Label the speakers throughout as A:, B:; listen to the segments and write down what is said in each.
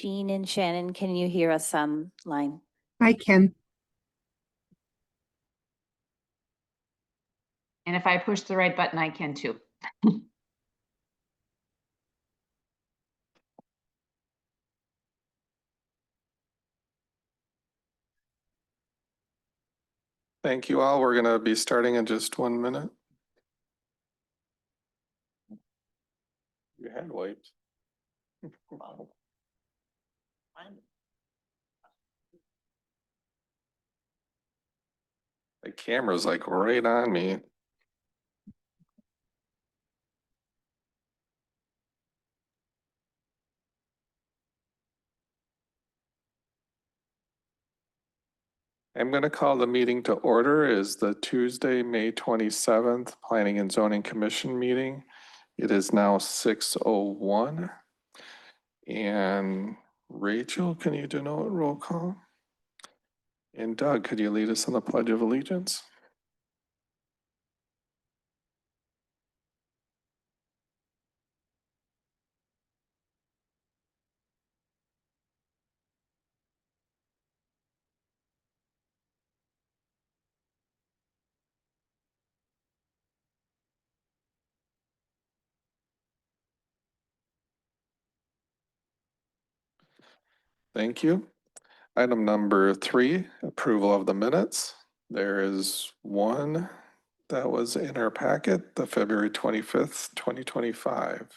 A: Jean and Shannon, can you hear us online?
B: I can.
C: And if I push the right button, I can too.
D: Thank you all. We're going to be starting in just 1 minute. Your hand wiped. Wow. The camera's like right on me. I'm going to call the meeting to order. Is the Tuesday, May 27th Planning and Zoning Commission meeting. It is now 6:01. And Rachel, can you denote roll call? And Doug, could you lead us in the Pledge of Allegiance? Thank you. Item number 3, approval of the minutes. There is one that was in our packet, the February 25th, 2025.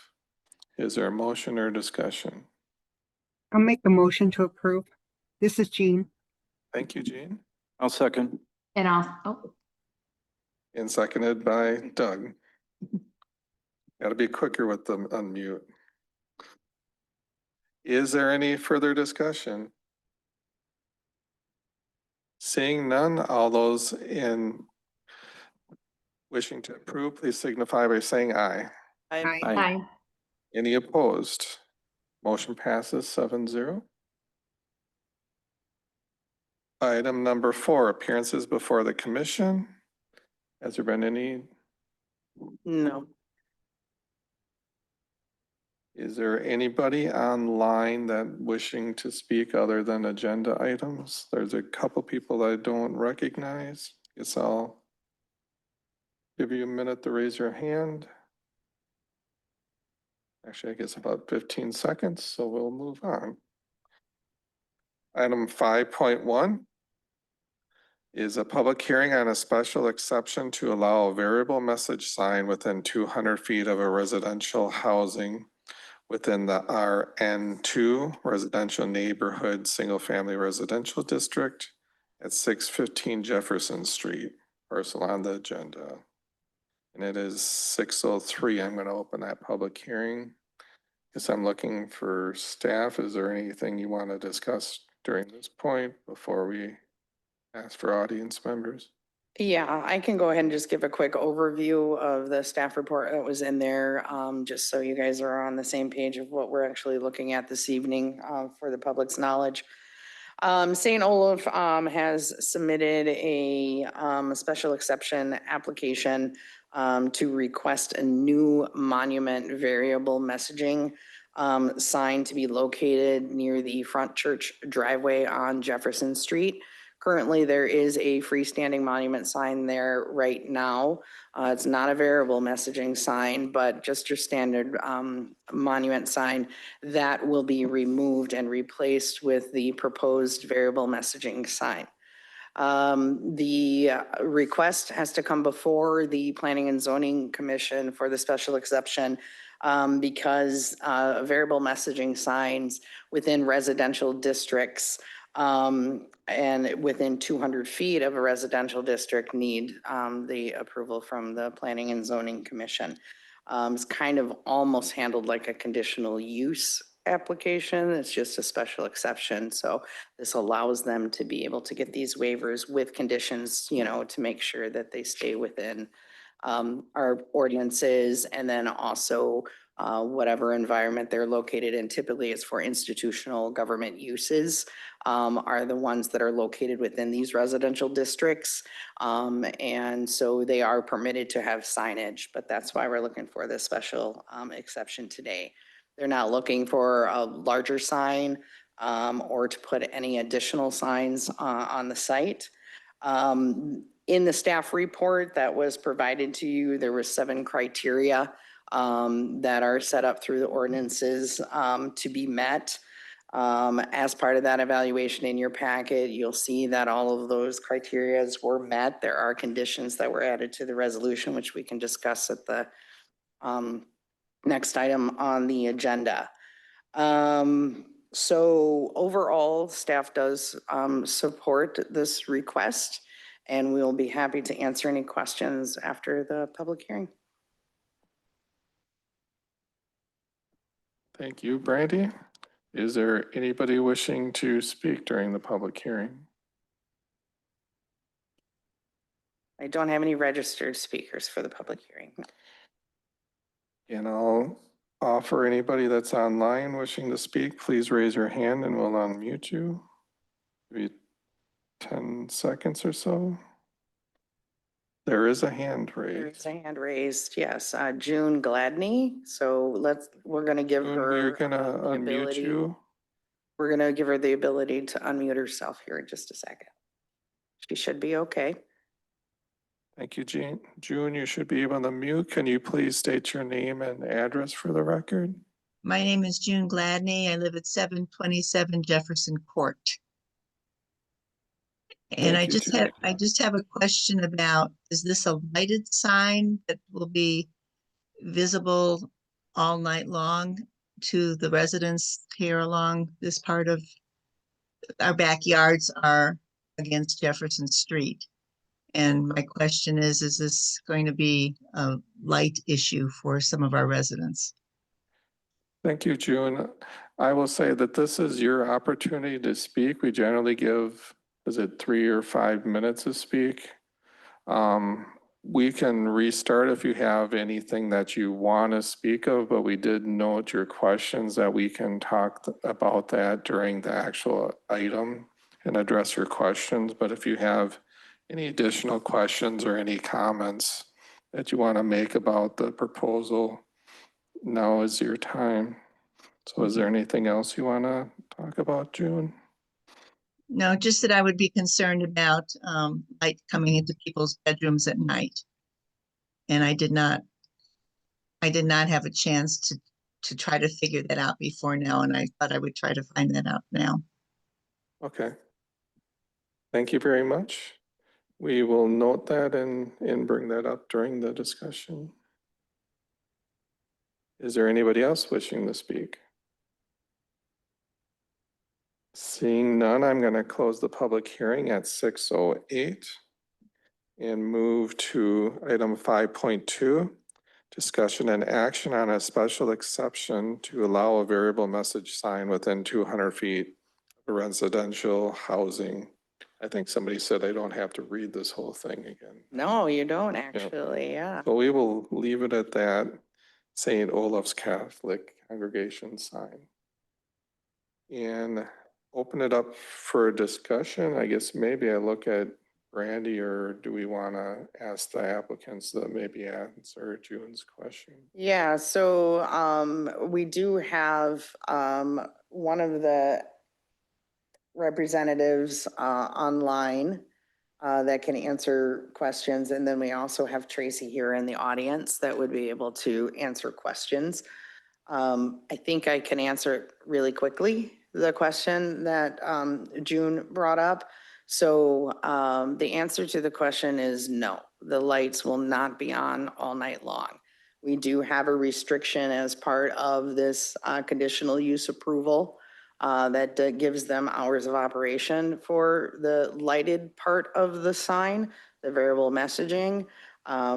D: Is there a motion or discussion?
B: I'll make the motion to approve. This is Jean.
D: Thank you, Jean.
E: I'll second.
C: And
D: And seconded by Doug. Got to be quicker with the unmute. Is there any further discussion? Seeing none, all those in wishing to approve, please signify by saying aye.
B: Aye.
C: Aye.
D: Any opposed? Motion passes 7-0. Item number 4, appearances before the commission. Has there been any?
B: No.
D: Is there anybody online that wishing to speak other than agenda items? There's a couple people that I don't recognize. Guess I'll give you a minute to raise your hand. Actually, I guess about 15 seconds, so we'll move on. Item 5.1 is a public hearing on a special exception to allow a variable message sign within 200 feet of a residential housing within the RN2 Residential Neighborhood Single Family Residential District at 615 Jefferson Street, parcel on the agenda. And it is 6:03. I'm going to open that public hearing. Guess I'm looking for staff. Is there anything you want to discuss during this point before we ask for audience members?
F: Yeah, I can go ahead and just give a quick overview of the staff report that was in there, just so you guys are on the same page of what we're actually looking at this evening for the public's knowledge. St. Olaf has submitted a special exception application to request a new monument variable messaging sign to be located near the front church driveway on Jefferson Street. Currently, there is a freestanding monument sign there right now. It's not a variable messaging sign, but just your standard monument sign that will be removed and replaced with the proposed variable messaging sign. The request has to come before the Planning and Zoning Commission for the special exception because variable messaging signs within residential districts and within 200 feet of a residential district need the approval from the Planning and Zoning Commission. It's kind of almost handled like a conditional use application. It's just a special exception. So this allows them to be able to get these waivers with conditions, you know, to make sure that they stay within our ordinances, and then also whatever environment they're located in. Typically it's for institutional government uses are the ones that are located within these residential districts. And so they are permitted to have signage, but that's why we're looking for this special exception today. They're not looking for a larger sign or to put any additional signs on the site. In the staff report that was provided to you, there were 7 criteria that are set up through the ordinances to be met. As part of that evaluation in your packet, you'll see that all of those criterias were met. There are conditions that were added to the resolution, which we can discuss at the next item on the agenda. So overall, staff does support this request, and we'll be happy to answer any questions after the public hearing.
D: Thank you, Brandy. Is there anybody wishing to speak during the public hearing?
F: I don't have any registered speakers for the public hearing.
D: And I'll offer anybody that's online wishing to speak, please raise your hand and we'll unmute you. Maybe 10 seconds or so. There is a hand
F: There's
D: raised.
F: a hand raised, yes, June Gladney. So we're gonna give
D: June,
F: her.
D: we're gonna
F: the
D: unmute
F: ability-
D: you.
F: We're gonna give her the ability to unmute herself here in just a second. She should be okay.
D: Thank you, Jean. June, you should be able to mute. Can you please state your name and address for the record?
E: My name is June Gladney. I live at 727 Jefferson Court. And
D: Thank you, June.
E: I just have a question about, is this a lighted sign that will be visible all night long to the residents here along this part of our backyards are against Jefferson Street? And my question is this going to be a light issue for some of our residents?
D: Thank you, June. I will say that this is your opportunity to speak. We generally give, is it 3 or 5 minutes to speak? We can restart if you have anything that you want to speak of, but we did note your questions that we can talk about that during the actual item and address your questions. But if you have any additional questions or any comments that you want to make about the proposal, now is your time. So is there anything else you want to talk about, June?
E: No, just that I would be concerned about light coming into people's bedrooms at night. And I did not have a chance to try to figure that out before now, and I thought I would try to find that out now.
D: Okay. Thank you very much. We will note that and bring that up during the discussion. Is there anybody else wishing to speak? Seeing none, I'm going to close the public hearing at 6:08 and move to item 5.2, discussion and action on a special exception to allow a variable message sign within 200 feet of residential housing. I think somebody said I don't have to read this whole thing again.
F: No, you don't actually, yeah.
D: So we will leave it at that, St. Olaf's Catholic Congregation sign. And open it up for discussion. I guess maybe I look at Randy, or do we want to ask the applicants to maybe answer June's question?
F: Yeah, so we do have one of the representatives online that can answer questions. And then we also have Tracy here in the audience that would be able to answer questions. I think I can answer it really quickly, the question that June brought up. So the answer to the question is no, the lights will not be on all night long. We do have a restriction as part of this conditional use approval that gives them hours of operation for the lighted part of the sign, the variable messaging.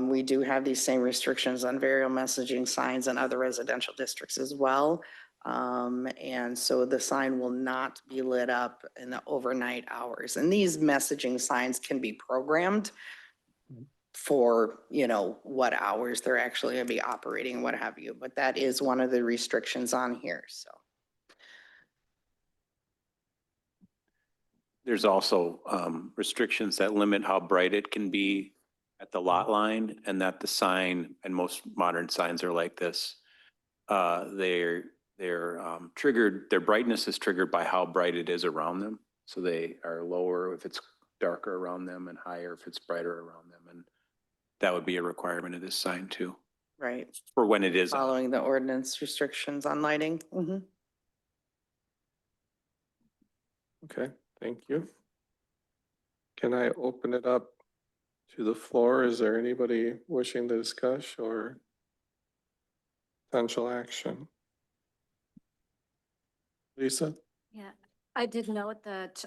F: We do have these same restrictions on variable messaging signs in other residential districts as well. And so the sign will not be lit up in the overnight hours. And these messaging signs can be programmed for, you know, what hours they're actually going to be operating, what have you. But that is one of the restrictions on here, so.
G: There's also restrictions that limit how bright it can be at the lot line, and that the sign, and most modern signs are like this, they're triggered, their brightness is triggered by how bright it is around them. So they are lower if it's darker around them and higher if it's brighter around them. And that would be a requirement of this sign too,
F: Right,
G: for when it is on.
F: following the ordinance restrictions on lighting. Mhm.
D: Okay, thank you. Can I open it up to the floor? Is there anybody wishing to discuss or potential action? Lisa?
H: Yeah, I did note that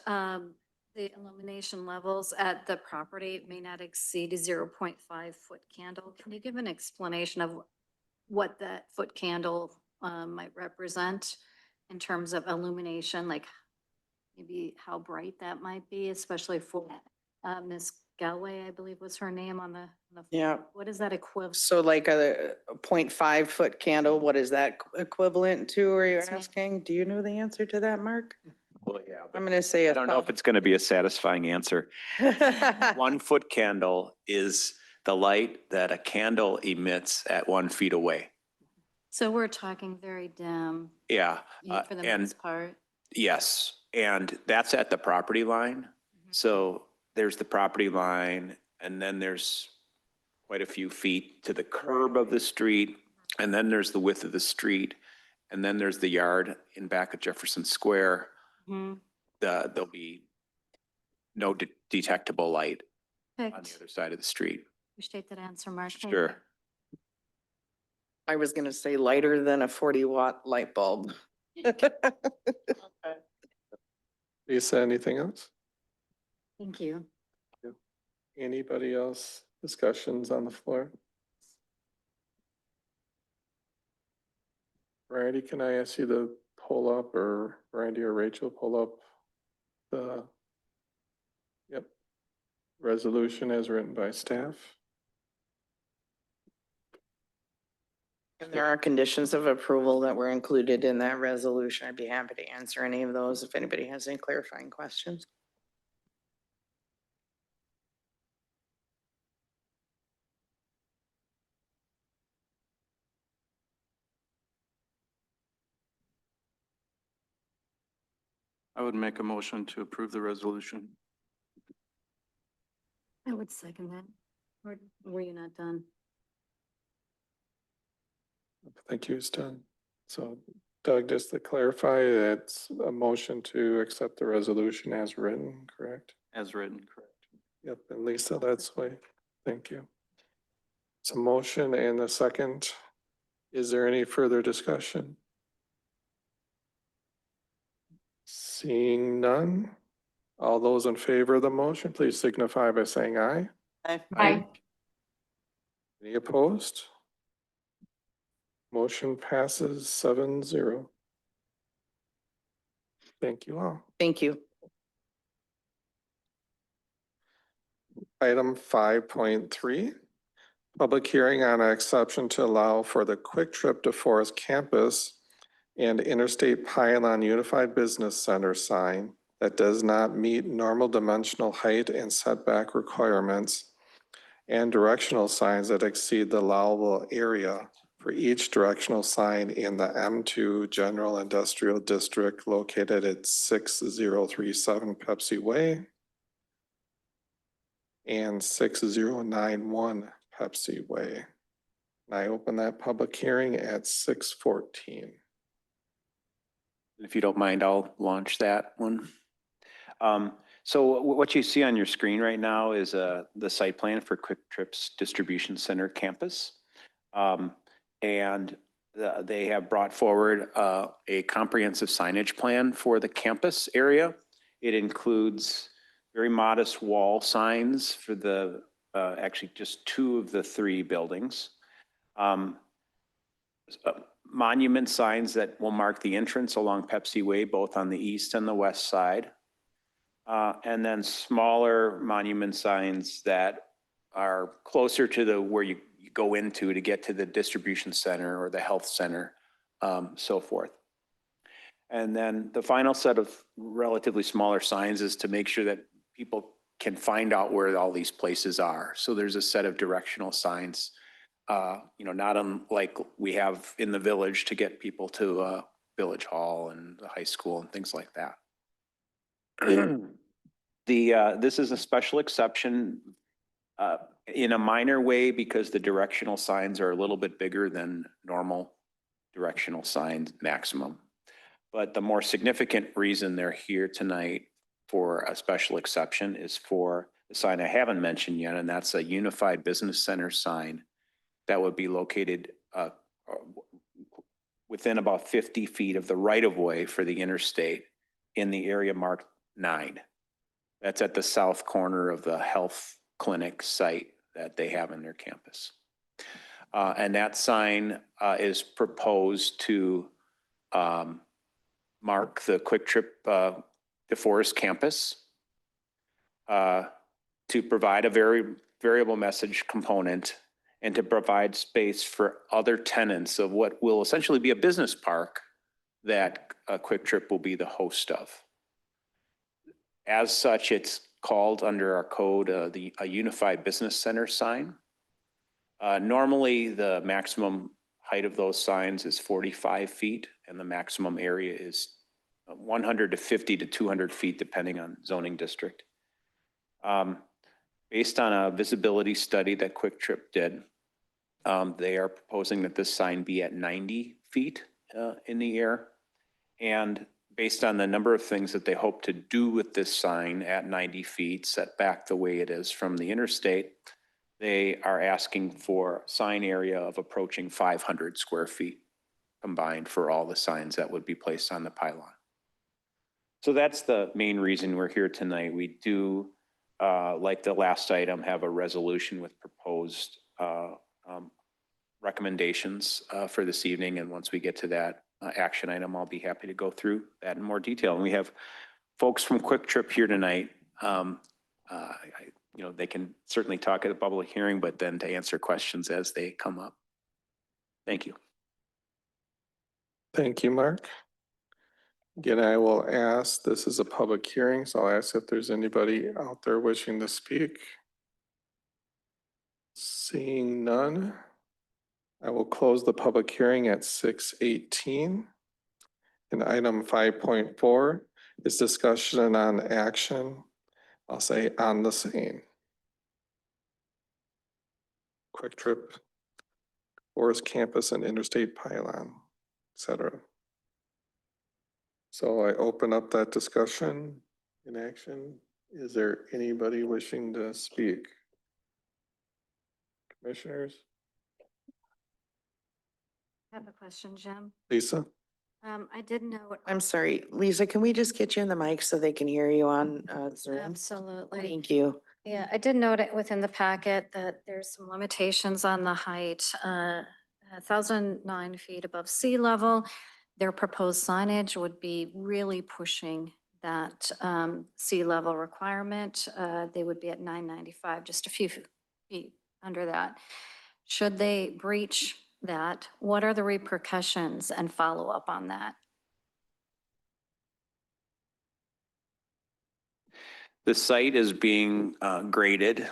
H: the illumination levels at the property may not exceed a 0.5 foot candle. Can you give an explanation of what that foot candle might represent in terms of illumination, like maybe how bright that might be, especially for Miss Galway, I believe was her name on the.
F: Yeah.
H: What is that equivalent?
F: So like a 0.5 foot candle, what is that equivalent to, are you
H: Yes, ma'am.
F: asking? Do you know the answer to that, Mark?
G: Well, yeah,
F: I'm gonna say.
G: I don't know if it's going to be a satisfying answer. 1 foot candle is the light that a candle emits at 1 feet away.
H: So we're talking very dim
G: Yeah,
H: for the
G: and
H: most part.
G: yes, and that's at the property line. So there's the property line and then there's quite a few feet to the curb of the street. And then there's the width of the street. And then there's the yard in back of Jefferson Square.
H: Mhm.
G: There'll be no detectable light on the
H: Perfect.
G: other side of the street.
H: Appreciate that answer, Mark. Thank you.
G: Sure.
F: I was gonna say lighter than a 40-watt light bulb.
D: Lisa, anything else?
H: Thank you.
D: Anybody else? Discussions on the floor? Randy, can I ask you to pull up, or Randy or Rachel pull up the, yep, resolution as written by staff?
F: And there are conditions of approval that were included in that resolution. I'd be happy to answer any of those if anybody has any clarifying questions.
I: I would make a motion to approve the resolution.
H: I would second that. Or were you not done?
D: Thank you, it's done. So Doug, just to clarify, it's a motion to accept the resolution as written, correct?
I: As written, correct.
D: Yep, and Lisa, that's why, thank you. It's a motion and a second. Is there any further discussion? Seeing none, all those in favor of the motion, please signify by saying aye.
C: Aye.
D: Any opposed? Motion passes 7-0. Thank you all.
F: Thank you.
D: Item 5.3, public hearing on an exception to allow for the Quick Trip to Forest Campus and Interstate Pylon Unified Business Center sign that does not meet normal dimensional height and setback requirements, and directional signs that exceed the allowable area for each directional sign in the M2 General Industrial District located at 6037 Pepsi Way and 6091 Pepsi Way. And I open that public hearing at 6:14.
G: If you don't mind, I'll launch that one. So what you see on your screen right now is the site plan for Quick Trips Distribution Center Campus. And they have brought forward a comprehensive signage plan for the campus area. It includes very modest wall signs for the, actually just 2 of the 3 buildings. Monument signs that will mark the entrance along Pepsi Way, both on the east and the west side. And then smaller monument signs that are closer to the where you go into to get to the distribution center or the health center, so forth. And then the final set of relatively smaller signs is to make sure that people can find out where all these places are. So there's a set of directional signs, not unlike we have in the village to get people to Village Hall and the high school and things like that. This is a special exception in a minor way because the directional signs are a little bit bigger than normal directional signs maximum. But the more significant reason they're here tonight for a special exception is for the sign I haven't mentioned yet, and that's a Unified Business Center sign that would be located within about 50 feet of the right-of-way for the interstate in the area marked 9. That's at the south corner of the health clinic site that they have in their campus. And that sign is proposed to mark the Quick Trip DeForest campus to provide a very variable message component and to provide space for other tenants of what will essentially be a business park that Quick Trip will be the host of. As such, it's called under our code a Unified Business Center sign. Normally, the maximum height of those signs is 45 feet, and the maximum area is 150 to 200 feet, depending on zoning district. Based on a visibility study that Quick Trip did, they are proposing that this sign be at 90 feet in the air. And based on the number of things that they hope to do with this sign at 90 feet, set back the way it is from the interstate, they are asking for sign area of approaching 500 square feet combined for all the signs that would be placed on the pylon. So that's the main reason we're here tonight. We do, like the last item, have a resolution with proposed recommendations for this evening. And once we get to that action item, I'll be happy to go through that in more detail. And we have folks from Quick Trip here tonight. You know, they can certainly talk at a public hearing, but then to answer questions as they come up. Thank you.
D: Thank you, Mark. Again, I will ask, this is a public hearing, so I'll ask if there's anybody out there wishing to speak. Seeing none, I will close the public hearing at 6:18. And item 5.4 is discussion on action. I'll say on the same. Quick Trip, Forest Campus and Interstate Pylon, etc. So I open up that discussion in action. Is there anybody wishing to speak? Commissioners?
H: I have a question, Jim.
D: Lisa?
H: I did note.
F: I'm sorry, Lisa, can we just get you in the mic so they can hear you on Zoom?
H: Absolutely.
F: Thank you.
H: Yeah, I did note it within the packet that there's some limitations on the height, 1,009 feet above sea level. Their proposed signage would be really pushing that sea level requirement. They would be at 995, just a few feet under that. Should they breach that, what are the repercussions and follow up on that?
G: The site is being graded,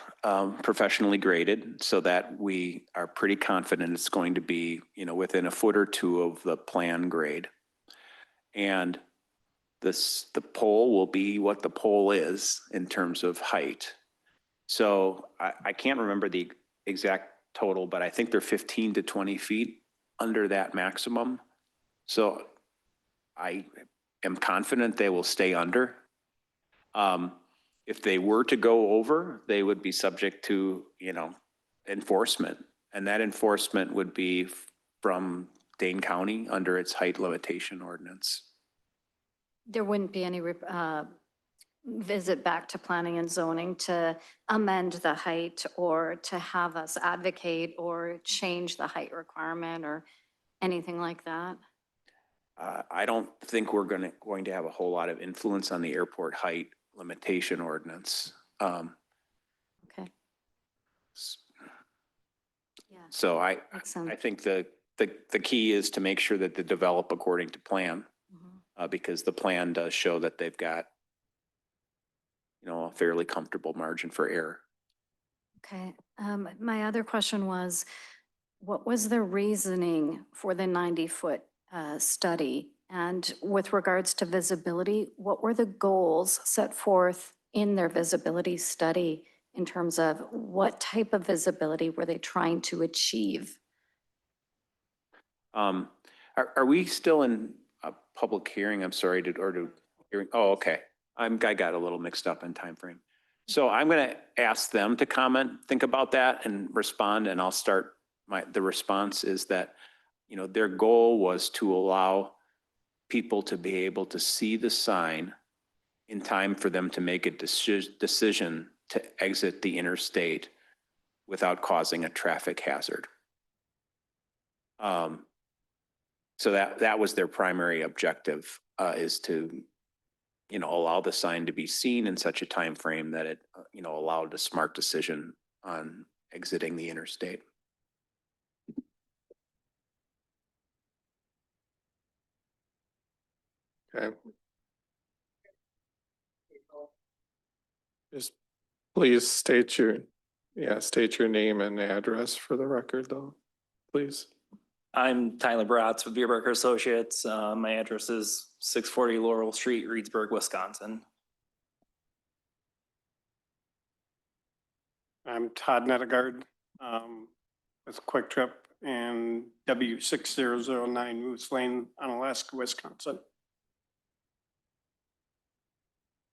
G: professionally graded, so that we are pretty confident it's going to be, you know, within a foot or two of the plan grade. And the pole will be what the pole is in terms of height. So I can't remember the exact total, but I think they're 15 to 20 feet under that maximum. So I am confident they will stay under. If they were to go over, they would be subject to, you know, enforcement. And that enforcement would be from Dane County under its height limitation ordinance.
H: There wouldn't be any visit back to planning and zoning to amend the height or to have us advocate or change the height requirement or anything like that?
G: I don't think we're going to have a whole lot of influence on the airport height limitation ordinance.
H: Okay. Yeah,
G: So I
H: makes sense.
G: think the key is to make sure that they develop according to plan,
H: Mhm.
G: because the plan does show that they've got, you know, a fairly comfortable margin for error.
H: Okay. My other question was, what was the reasoning for the 90-foot study And with regards to visibility, what were the goals set forth in their visibility study in terms of what type of visibility were they trying to achieve?
G: Are we still in a public hearing? I'm sorry, hearing? Oh, okay. I got a little mixed up in time frame. So I'm going to ask them to comment, think about that and respond, and I'll start the response is that, their goal was to allow people to be able to see the sign in time for them to make a decision to exit the interstate without causing a traffic hazard. So that was their primary objective, is to, allow the sign to be seen in such a time frame that it, allowed a smart decision on exiting the interstate.
D: Okay. Just please state your name and address for the record though, please.
J: I'm Tyler Bratz with Bierberger Associates. My address is 640 Laurel Street, Reedsburg, Wisconsin.
K: I'm Todd Nettegard, with Quick Trip and W6009 Moose Lane, Onalaska, Wisconsin.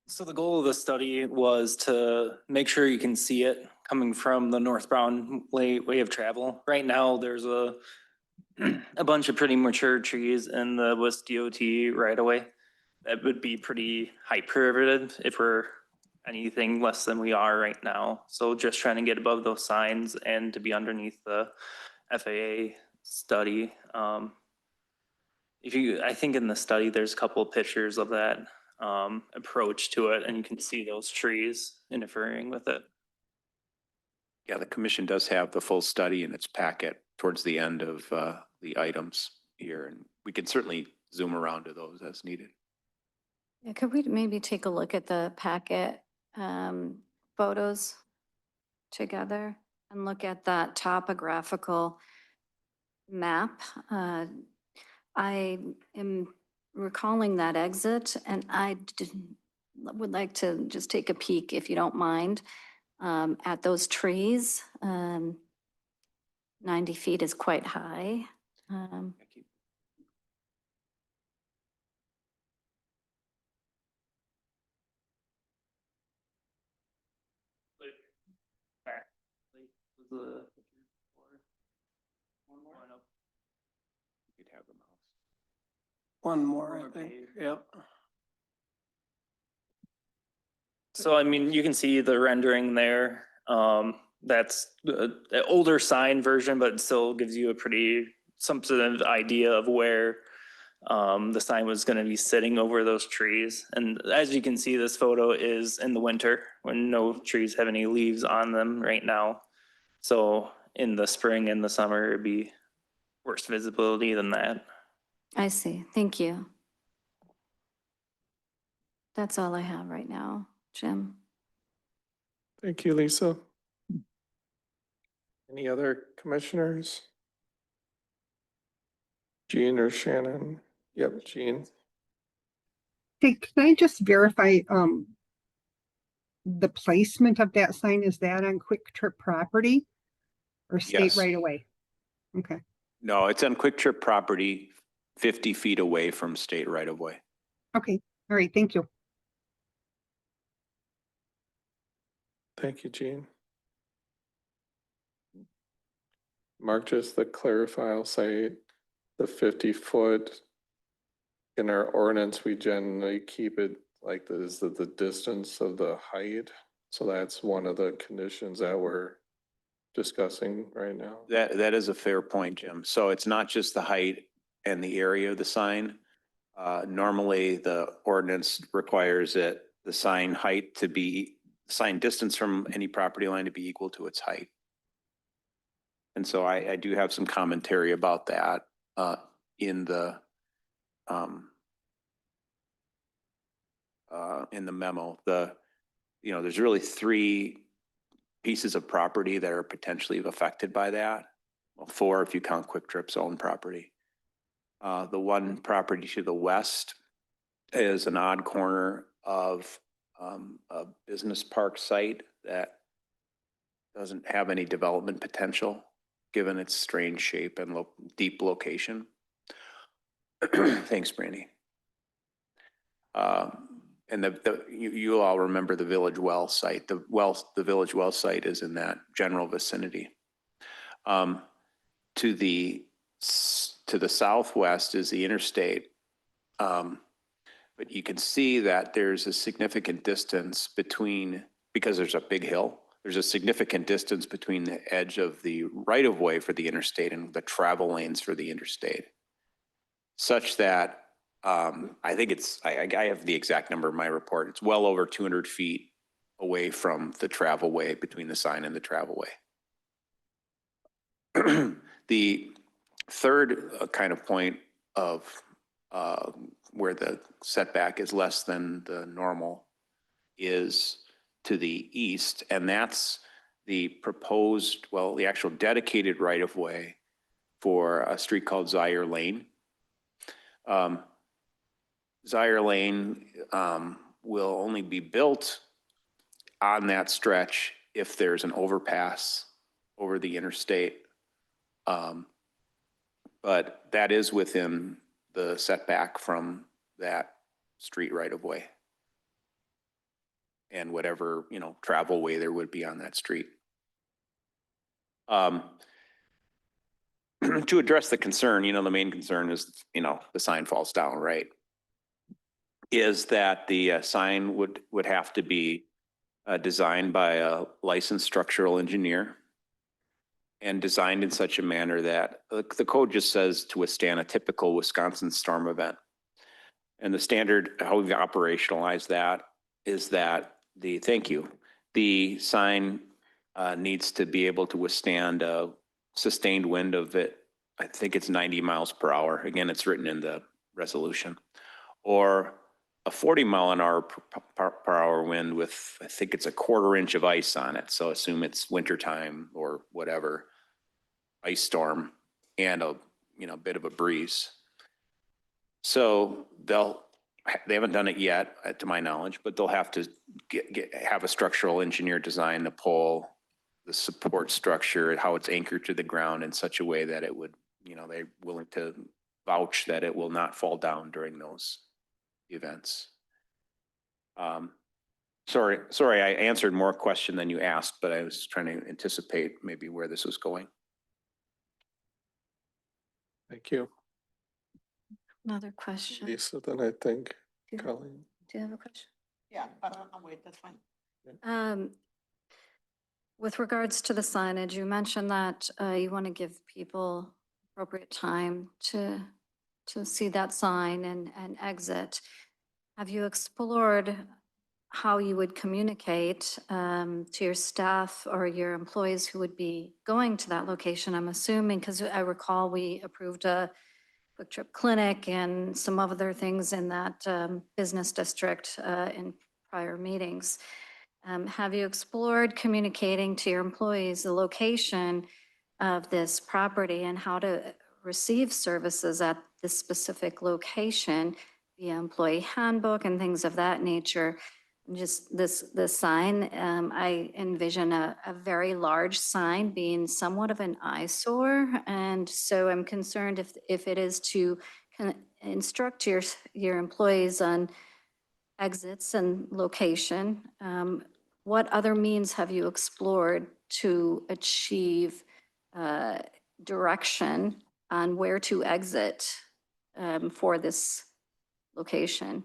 J: So the goal of the study was to make sure you can see it coming from the northbound way of travel. Right now, there's a bunch of pretty mature trees in the West DOT right away. That would be pretty height prohibitive if we're anything less than we are right now. So just trying to get above those signs and to be underneath the FAA study. I think in the study, there's a couple of pictures of that approach to it, and you can see those trees interfering with it.
G: Yeah, the commission does have the full study in its packet towards the end of the items here, and we can certainly zoom around to those as needed.
H: Yeah, could we maybe take a look at the packet photos together and look at that topographical map? I am recalling that exit, and would like to just take a peek, if you don't mind, at those trees. 90 feet is quite high.
G: You'd have the mouse.
K: One more, I think. Yep.
J: So, I mean, you can see the rendering there. That's the older sign version, but it still gives you a pretty substantive idea of where the sign was going to be sitting over those trees. And as you can see, this photo is in the winter when no trees have any leaves on them right now. So in the spring and the summer, it'd be worse visibility than that.
H: I see. Thank you. That's all I have right now, Jim.
D: Thank you, Lisa. Any other commissioners? Jean or Shannon? Yep, Jean.
B: Hey, can I just verify, the placement of that sign? Is that on Quick Trip property or state
G: Yes.
B: right away? Okay.
G: No, it's on Quick Trip property, 50 feet away from state right of way.
B: Okay. All right. Thank you.
D: Thank you, Jean. Mark, just to clarify, I'll say the 50-foot in our ordinance, we generally keep it like this, the distance of the height. So that's one of the conditions that we're discussing right now.
G: That is a fair point, Jim. So it's not just the height and the area of the sign. Normally, the ordinance requires that the sign height to be, sign distance from any property line to be equal to its height. And so I do have some commentary about that in the memo. There's really 3 pieces of property that are potentially affected by that. Well, 4 if you count Quick Trip's own property. The one property to the west is an odd corner of a business park site that doesn't have any development potential, given its strange shape and deep location. Thanks, Brandy. And you all remember the Village Well site. The Village Well site is in that general vicinity. To the southwest is the interstate. But you can see that there's a significant distance between, because there's a big hill, there's a significant distance between the edge of the right-of-way for the interstate and the travel lanes for the interstate. Such that, I think it's, I have the exact number in my report, it's well over 200 feet away from the travel way, between the sign and the travel way. The third kind of point of where the setback is less than the normal is to the east, and that's the proposed, well, the actual dedicated right-of-way for a street called Zaire Lane. Zaire Lane will only be built on that stretch if there's an overpass over the interstate. But that is within the setback from that street right-of-way and whatever, you know, travel way there would be on that street. To address the concern, you know, the main concern is, you know, the sign falls down, right? Is that the sign would have to be designed by a licensed structural engineer and designed in such a manner that the code just says to withstand a typical Wisconsin storm event. And the standard, how we've operationalized that is that the sign needs to be able to withstand a sustained wind of it. I think it's 90 miles per hour. Again, it's written in the resolution. Or a 40-mile-an-hour per hour wind with, I think it's a 1/4 inch of ice on it. So assume it's wintertime or whatever, ice storm, and a, you know, bit of a breeze. So they haven't done it yet, to my knowledge, but they'll have to have a structural engineer design the pole, the support structure, how it's anchored to the ground in such a way that it would, you know, they're willing to vouch that it will not fall down during those events. Sorry, I answered more question than you asked, but I was trying to anticipate maybe where this was going.
D: Thank you.
H: Another question.
D: Lisa, then I think
H: Do
D: Colleen.
H: you have a question?
F: Yeah, I'll wait, that's fine.
H: With regards to the signage, you mentioned that you want to give people appropriate time to see that sign and exit. Have you explored how you would communicate to your staff or your employees who would be going to that location? I'm assuming, because I recall we approved a Quick Trip Clinic and some other things in that business district in prior meetings. Have you explored communicating to your employees the location of this property and how to receive services at this specific location via employee handbook and things of that nature? Just this sign, I envision a very large sign being somewhat of an eyesore. And so I'm concerned if it is to instruct your employees on exits and location, what other means have you explored to achieve direction on where to exit for this location?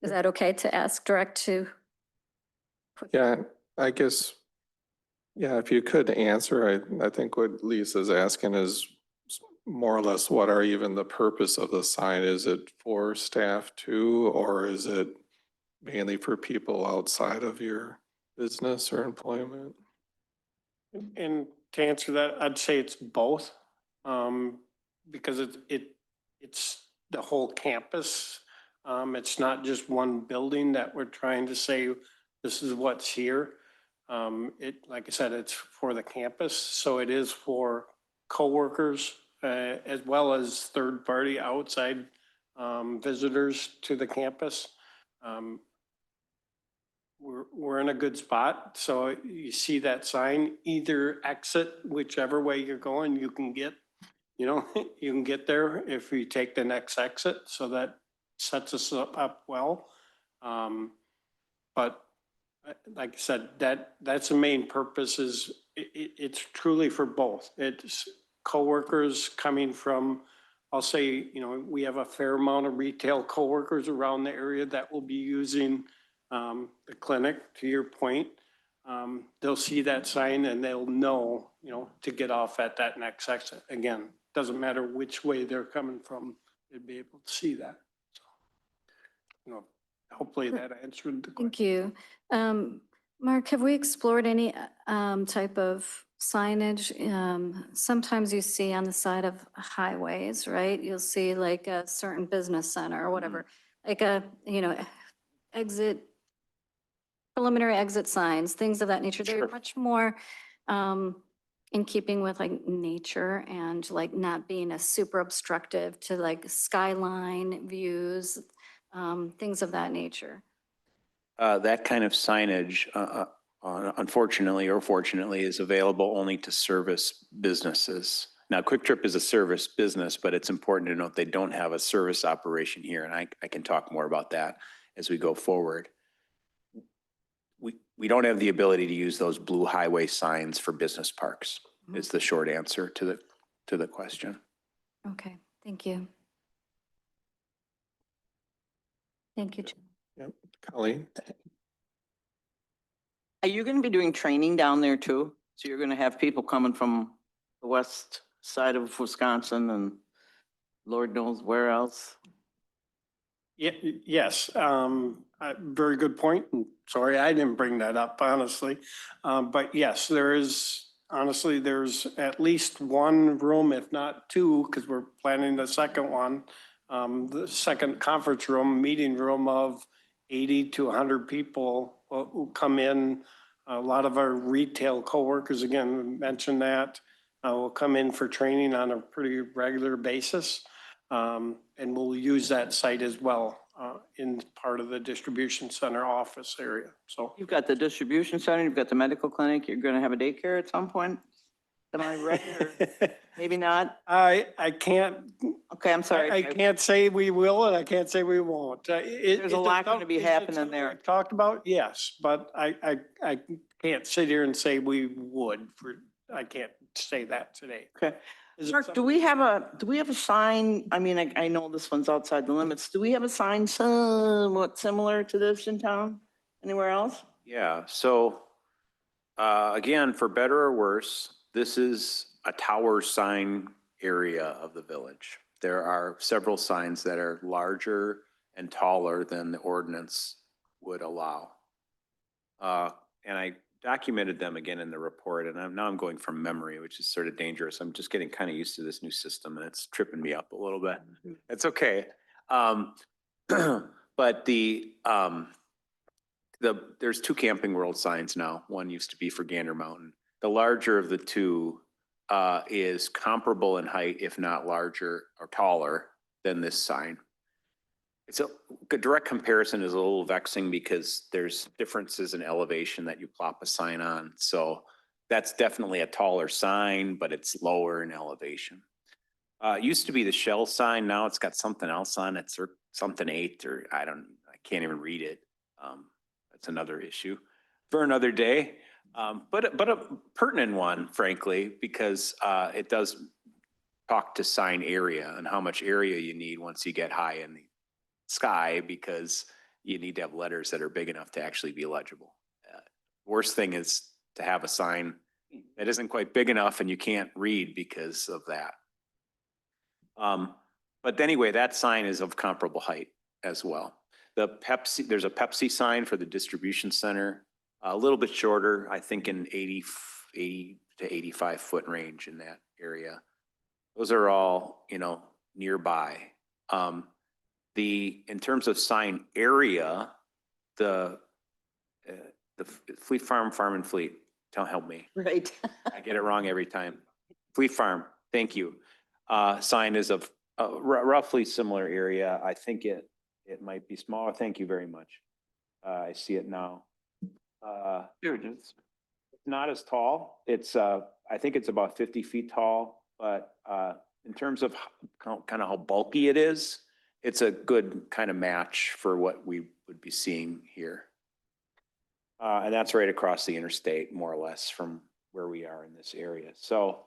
H: Is that okay to ask direct to?
D: Yeah, I guess, yeah, if you could answer, I think what Lisa's asking is more or less what are even the purpose of the sign? Is it for staff too, or is it mainly for people outside of your business or employment?
K: And to answer that, I'd say it's both. Because it's the whole campus. It's not just one building that we're trying to say, this is what's here. Like I said, it's for the campus, so it is for coworkers, as well as third-party outside, visitors to the campus. We're in a good spot, so you see that sign, either exit, whichever way you're going, you can get, you can get there if you take the next exit, so that sets us up well. But like I said, that's the main purpose is it's truly for both. It's coworkers coming from, I'll say, we have a fair amount of retail coworkers around the area that will be using the clinic, to your point. They'll see that sign and they'll know, to get off at that next exit. Again, doesn't matter which way they're coming from, they'd be able to see that. So, hopefully that answered the question.
H: Thank you. Mark, have we explored any type of signage? Sometimes you see on the side of highways, right? You'll see like a certain business center or whatever, like a, preliminary exit signs, things of that nature. They're
G: Sure.
H: much more in keeping with like nature and like not being a super obstructive to like skyline views, things of that nature.
G: That kind of signage, unfortunately or fortunately, is available only to service businesses. Now, Quick Trip is a service business, but it's important to note they don't have a service operation here, and I can talk more about that as we go forward. We don't have the ability to use those blue highway signs for business parks, is the short answer to the question.
H: Okay, thank you. Thank you, Jim.
D: Yep. Colleen?
L: Are you going to be doing training down there too? So you're going to have people coming from the west side of Wisconsin and Lord knows where else?
K: Yeah, yes, very good point. And sorry, I didn't bring that up, honestly. But yes, there's at least one room, if not two, because we're planning the second one. The second conference room, meeting room of 80 to 100 people who come in. A lot of our retail coworkers, again, we mentioned that, will come in for training on a pretty regular basis. And we'll use that site as well in part of the distribution center office area. So
L: You've got the distribution center, you've got the medical clinic, you're going to have a daycare at some point? Am I right? Or maybe not?
K: I can't,
L: Okay, I'm sorry.
K: I can't say we will and I can't say we won't.
L: There's a lot gonna be happening there.
K: Talked about, yes, but I can't sit here and say we would. I can't say that today.
L: Okay.
K: Is it
L: Mark, do we have a sign? I mean, I know this one's outside the limits. Do we have a sign somewhat similar to this in town? Anywhere else?
G: Yeah, so again, for better or worse, this is a tower sign area of the village. There are several signs that are larger and taller than the ordinance would allow. And I documented them again in the report, and now I'm going from memory, which is sort of dangerous. I'm just getting kind of used to this new system and it's tripping me up a little bit. It's okay. But there's two Camping World signs now. One used to be for Gander Mountain. The larger of the two is comparable in height, if not larger or taller than this sign. It's a direct comparison is a little vexing because there's differences in elevation that you plop a sign on. So that's definitely a taller sign, but it's lower in elevation. It used to be the Shell sign. Now it's got something else on it, or something 8, or I can't even read it. That's another issue for another day. But a pertinent one, frankly, because it does talk to sign area and how much area you need once you get high in the sky, because you need to have letters that are big enough to actually be legible. Worst thing is to have a sign that isn't quite big enough and you can't read because of that. But anyway, that sign is of comparable height as well. There's a Pepsi sign for the distribution center, a little bit shorter, I think in 80 to 85 foot range in that area. Those are all, nearby. In terms of sign area, Fleet Farm, Farm and Fleet. Don't help me.
L: Right.
G: I get it wrong every time. Fleet Farm, thank you. Sign is of roughly similar area. I think it might be smaller. Thank you very much. I see it now.
L: Here it is.
G: Not as tall. It's, I think it's about 50 feet tall, but in terms of kind of how bulky it is, it's a good kind of match for what we would be seeing here. And that's right across the interstate, more or less, from where we are in this area. So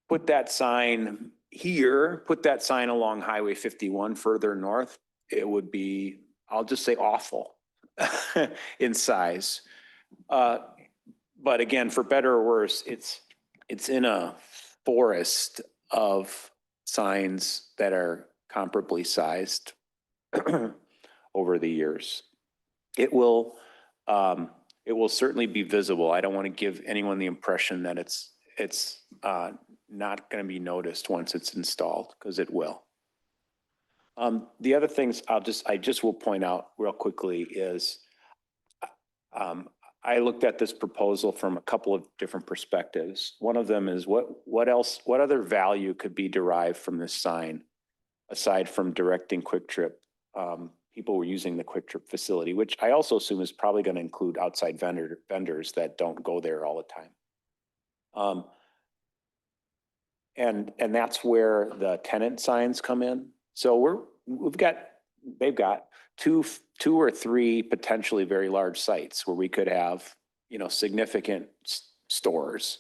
G: put that sign here, put that sign along Highway 51 further north, it would be, I'll just say awful in size. But again, for better or worse, it's in a forest of signs that are comparably sized over the years. It will certainly be visible. I don't want to give anyone the impression that it's not going to be noticed once it's installed, because it will. The other things I just will point out real quickly is I looked at this proposal from a couple of different perspectives. One of them is what other value could be derived from this sign aside from directing Quick Trip people were using the Quick Trip facility, which I also assume is probably going to include outside vendors that don't go there all the time. And that's where the tenant signs come in. So they've got two or three potentially very large sites where we could have, significant stores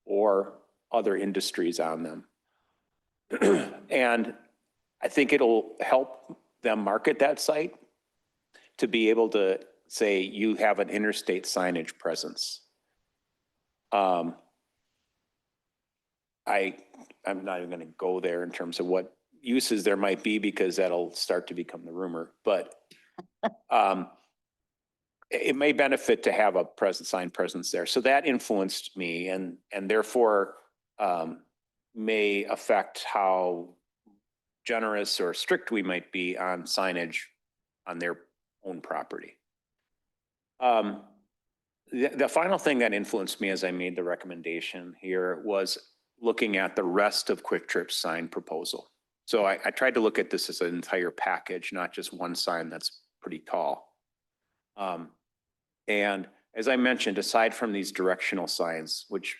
G: or other industries on them. And I think it'll help them market that site to be able to say you have an interstate signage presence. I'm not even going to go there in terms of what uses there might be, because that'll start to become the rumor, but it may benefit to have a sign presence there. So that influenced me and therefore may affect how generous or strict we might be on signage on their own property. The final thing that influenced me as I made the recommendation here was looking at the rest of Quick Trip's sign proposal. So I tried to look at this as an entire package, not just one sign that's pretty tall. And as I mentioned, aside from these directional signs, which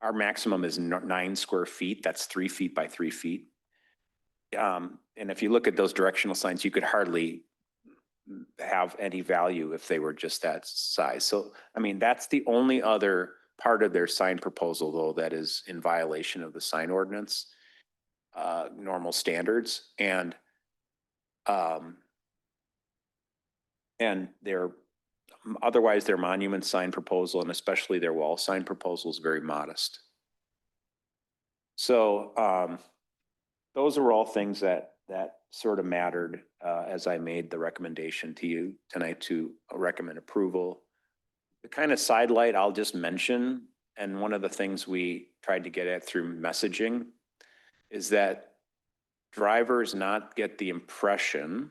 G: our maximum is 9 square feet, that's 3 feet by 3 feet. And if you look at those directional signs, you could hardly have any value if they were just that size. So, I mean, that's the only other part of their sign proposal, though, that is in violation of the sign ordinance, normal standards. And otherwise their monument sign proposal, and especially their wall sign proposal, is very modest. So those are all things that sort of mattered as I made the recommendation to you tonight to recommend approval. The kind of sidelight I'll just mention, and one of the things we tried to get at through messaging, is that drivers not get the impression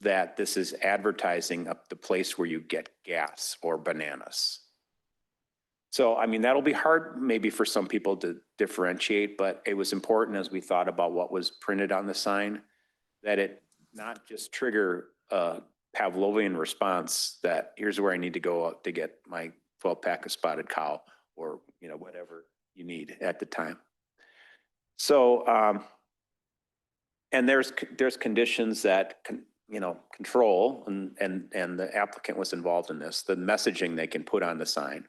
G: that this is advertising up the place where you get gas or bananas. So, I mean, that'll be hard maybe for some people to differentiate, but it was important as we thought about what was printed on the sign, that it not just trigger a Pavlovian response that here's where I need to go out to get my 12-pack of Spotted Cow, or, whatever you need at the time. So, and there's conditions that control, and the applicant was involved in this, the messaging they can put on the sign.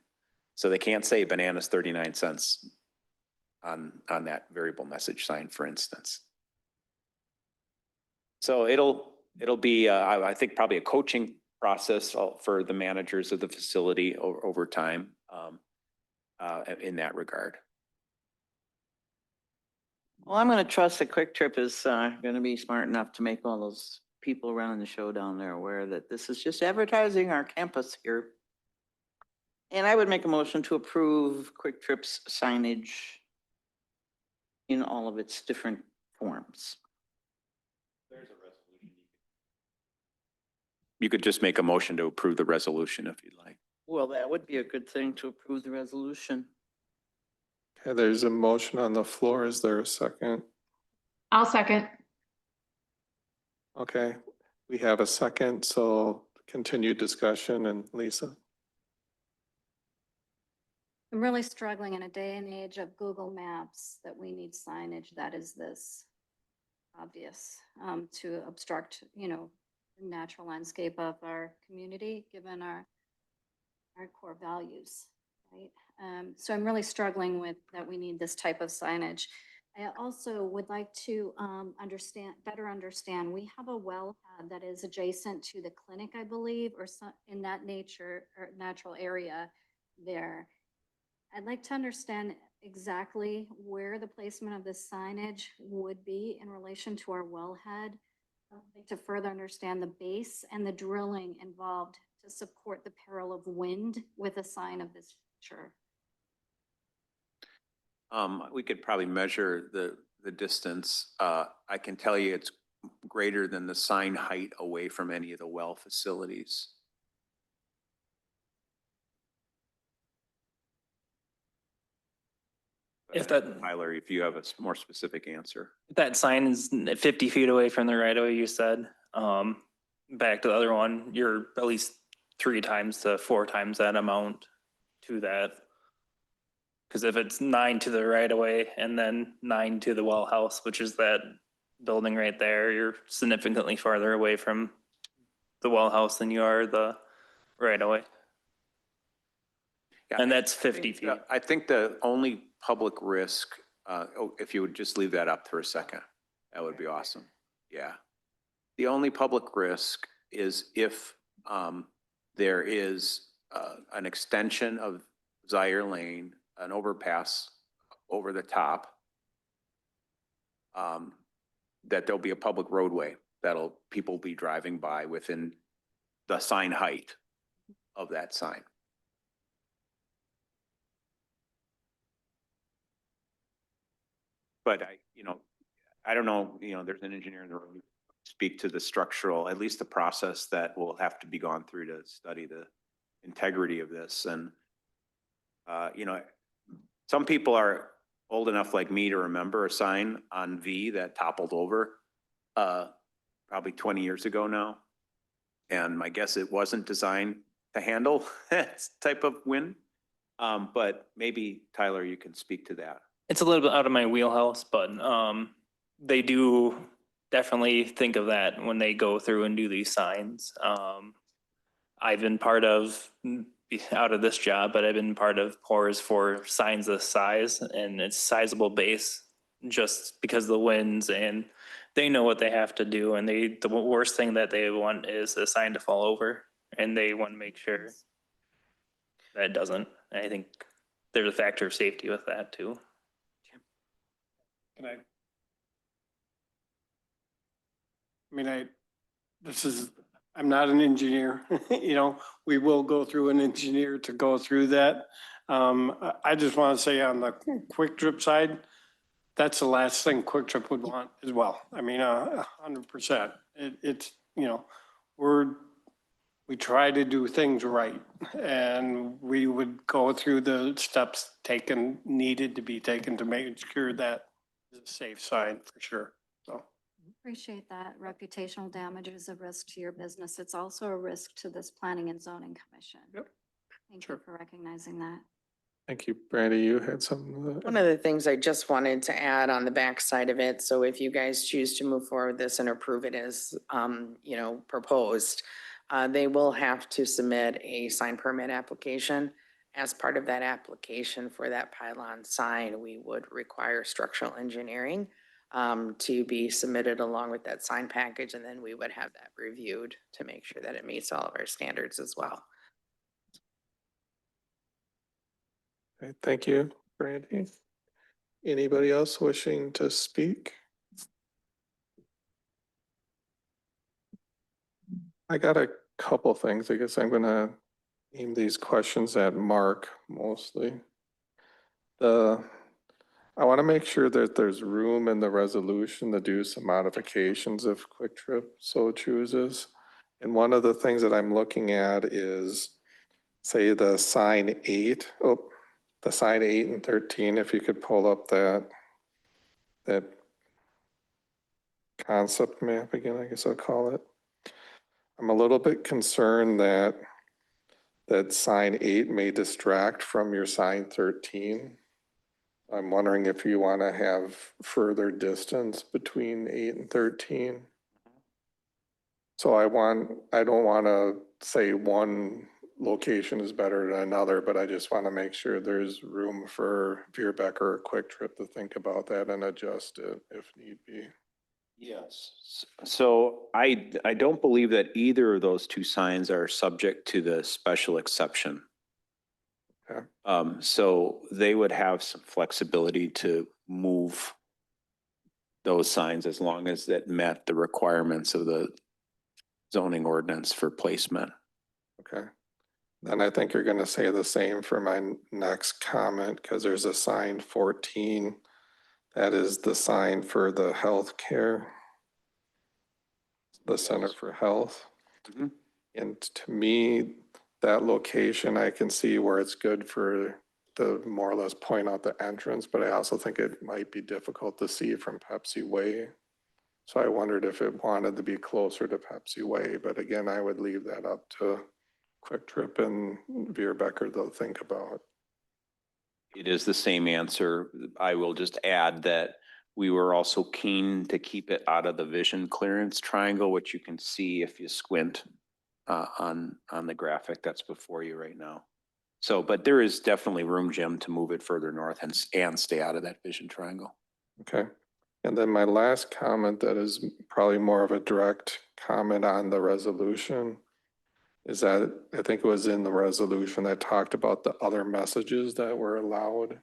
G: So they can't say bananas 39 cents on that variable message sign, for instance. So it'll be, I think, probably a coaching process for the managers of the facility over time in that regard.
L: Well, I'm going to trust that Quick Trip is going to be smart enough to make all those people running the show down there aware that this is just advertising our campus here. And I would make a motion to approve Quick Trip's signage in all of its different forms.
G: There's a resolution. You could just make a motion to approve the resolution if you'd like.
L: Well, that would be a good thing to approve the resolution.
D: Okay, there's a motion on the floor. Is there a second?
C: I'll second.
D: Okay, we have a second, so continued discussion, and Lisa.
H: I'm really struggling in a day and age of Google Maps that we need signage that is this obvious to obstruct, you know, the natural landscape of our community, given our core values, right? So I'm really struggling with that we need this type of signage. I also would like to better understand, we have a wellhead that is adjacent to the clinic, I believe, or some in that nature or natural area there. I'd like to understand exactly where the placement of this signage would be in relation to our wellhead. I'd like to further understand the base and the drilling involved to support the peril of wind with a sign of this feature.
G: We could probably measure the distance. I can tell you it's greater than the sign height away from any of the well facilities.
J: If that,
G: Tyler, if you have a more specific answer.
J: that sign is 50 feet away from the right of way, you said, back to the other one, you're at least 3 times to 4 times that amount to that. Because if it's 9 to the right of way and then 9 to the well house, which is that building right there, you're significantly farther away from the well house than you are the right of way.
G: Yeah,
J: And that's 50 feet.
G: I think the only public risk, if you would just leave that up for a second, that would be awesome. Yeah. The only public risk is if there is an extension of Zaire Lane, an overpass over the top, that there'll be a public roadway that'll people be driving by within the sign height of that sign. But I don't know, there's an engineer in the room, speak to the structural, at least the process that will have to be gone through to study the integrity of this. And, some people are old enough like me to remember a sign on V that toppled over, probably 20 years ago now. And my guess it wasn't designed to handle that type of wind. But maybe Tyler, you can speak to that.
J: It's a little bit out of my wheelhouse, but they do definitely think of that when they go through and do these signs. I've been part of, out of this job, but I've been part of pours for signs this size, and it's sizable base just because of the winds, and they know what they have to do. And the worst thing that they want is the sign to fall over, and they want to make sure that it doesn't. And I think there's a factor of safety with that too.
K: I'm not an engineer, we will go through an engineer to go through that. I just want to say on the Quick Trip side, that's the last thing Quick Trip would want as well. I mean, 100%. It's, we try to do things right, and we would go through the steps needed to be taken to make sure that is a safe sign for sure, so.
H: Appreciate that. Reputational damage is a risk to your business. It's also a risk to this Planning and Zoning Commission.
K: Yep.
H: Thank you for recognizing that.
D: Thank you. Brandy, you had something.
F: One of the things I just wanted to add on the backside of it, so if you guys choose to move forward with this and approve it as, proposed, they will have to submit a sign permit application. As part of that application for that pylon sign, we would require structural engineering to be submitted along with that sign package, and then we would have that reviewed to make sure that it meets all of our standards as well.
D: Okay, thank you, Brandy. Anybody else wishing to speak? I got a couple things. I guess I'm gonna aim these questions at Mark mostly. I want to make sure that there's room in the resolution to do some modifications if Quick Trip so chooses. And one of the things that I'm looking at is, say, the sign 8, the sign 8 and 13, if you could pull up that concept map again, I guess I'll call it. I'm a little bit concerned that sign 8 may distract from your sign 13. I'm wondering if you want to have further distance between 8 and 13. So I don't want to say one location is better than another, but I just want to make sure there's room for Veerbeck or Quick Trip to think about that and adjust it if need be.
G: Yes. So I don't believe that either of those two signs are subject to the special exception.
D: Okay.
G: So they would have some flexibility to move those signs as long as that met the requirements of the zoning ordinance for placement.
D: Okay. Then I think you're going to say the same for my next comment, because there's a sign 14. That is the sign for the healthcare, the Center for Health.
G: Mhm.
D: And to me, that location, I can see where it's good for the more or less point out the entrance, but I also think it might be difficult to see from Pepsi Way. So I wondered if it wanted to be closer to Pepsi Way, but again, I would leave that up to Quick Trip and Veerbecker to think about.
G: It is the same answer. I will just add that we were also keen to keep it out of the vision clearance triangle, which you can see if you squint on the graphic that's before you right now. So, but there is definitely room, Jim, to move it further north and stay out of that vision triangle.
D: Okay. And then my last comment that is probably more of a direct comment on the resolution is that I think it was in the resolution that talked about the other messages that were allowed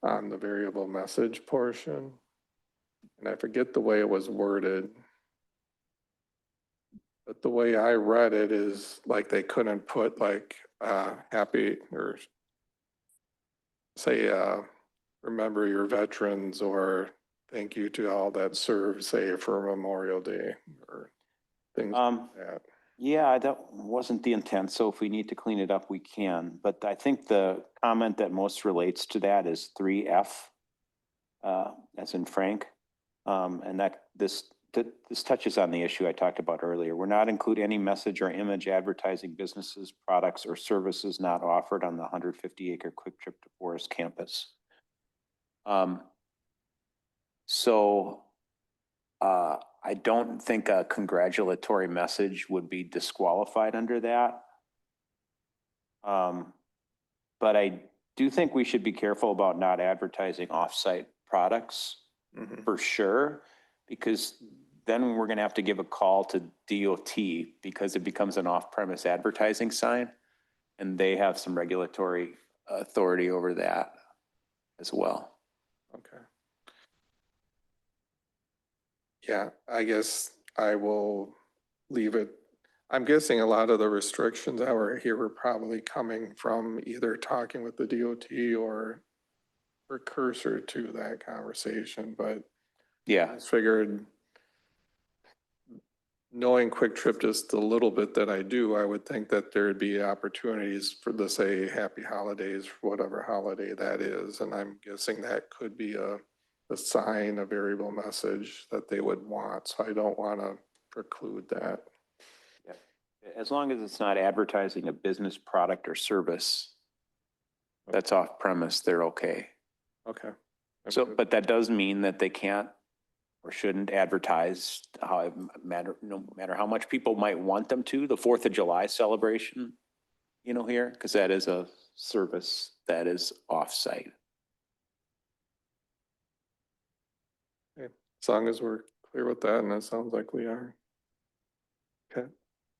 D: on the variable message portion. And I forget the way it was worded. But the way I read it is like they couldn't put like happy or say remember your veterans or thank you to all that served, say for Memorial Day or things like that.
G: Yeah, that wasn't the intent. So if we need to clean it up, we can. But I think the comment that most relates to that is 3F, as in Frank. And that this touches on the issue I talked about earlier. We're not include any message or image advertising businesses, products, or services not offered on the 150-acre Quick Trip to Forest campus. I don't think a congratulatory message would be disqualified under that. But I do think we should be careful about not advertising off-site products for sure, because then we're gonna have to give a call to DOT because it becomes an off-premise advertising sign, and they have some regulatory authority over that as well.
D: Okay. Yeah, I guess I will leave it. I'm guessing a lot of the restrictions that were here were probably coming from either talking with the DOT or precursor to that conversation, but
G: Yeah.
D: I just figured knowing Quick Trip just a little bit that I do, I would think that there'd be opportunities for the say happy holidays, whatever holiday that is. And I'm guessing that could be a sign, a variable message that they would want. So I don't want to preclude that.
G: Yeah. As long as it's not advertising a business product or service that's off premise, they're okay.
D: Okay.
G: So, but that does mean that they can't or shouldn't advertise no matter how much people might want them to, the 4th of July celebration, here, because that is a service that is off-site.
D: Okay. As long as we're clear with that, and it sounds like we are. Okay.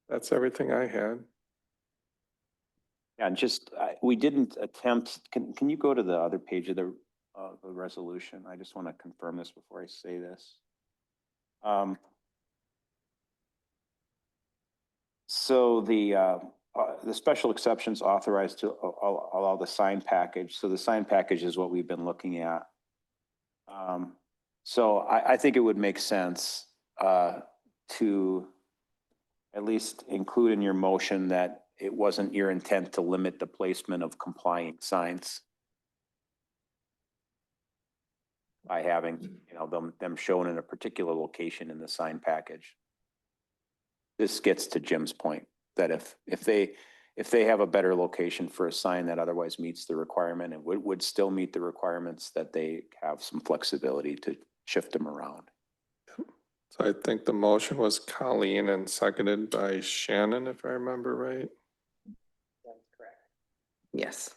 D: That's everything I had.
G: Yeah, and just, we didn't attempt, can you go to the other page of the resolution? I just want to confirm this before I say this. So the special exceptions authorized to allow the sign package. So the sign package is what we've been looking at. So I think it would make sense to at least include in your motion that it wasn't your intent to limit the placement of complying signs by having, you know, them shown in a particular location in the sign package. This gets to Jim's point, that if they have a better location for a sign that otherwise meets the requirement and would still meet the requirements, that they have some flexibility to shift them around.
D: So I think the motion was Colleen and seconded by Shannon, if I remember right.
F: That's correct. Yes.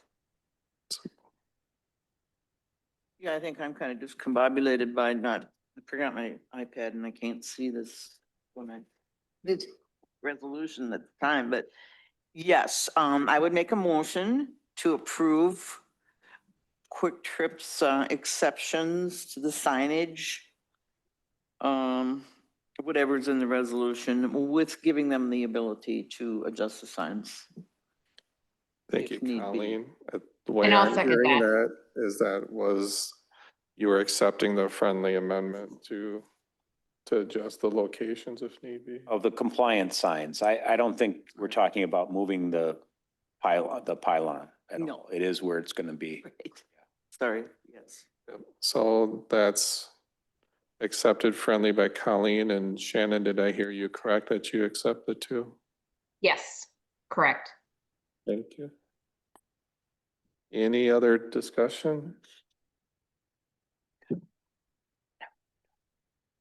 L: Yeah, I think I'm kind of discombobulated by not, I forgot my iPad and I can't see this when I did resolution at the time, but yes, I would make a motion to approve Quick Trip's exceptions to the signage. Whatever's in the resolution, with giving them the ability to adjust the signs.
D: Thank you,
L: If need be.
D: Colleen. The way
C: And I'll
D: I'm
C: second
D: hearing
C: that.
D: that is that was, you were accepting the friendly amendment to adjust the locations if need be.
G: Of the compliance signs, I don't think we're talking about moving the pylon at
L: No.
G: all. It is where it's gonna be.
L: Right. Sorry, yes.
D: Yep. So that's accepted friendly by Colleen, and Shannon, did I hear you correct that you accept the two?
C: Yes, correct.
D: Thank you. Any other discussion?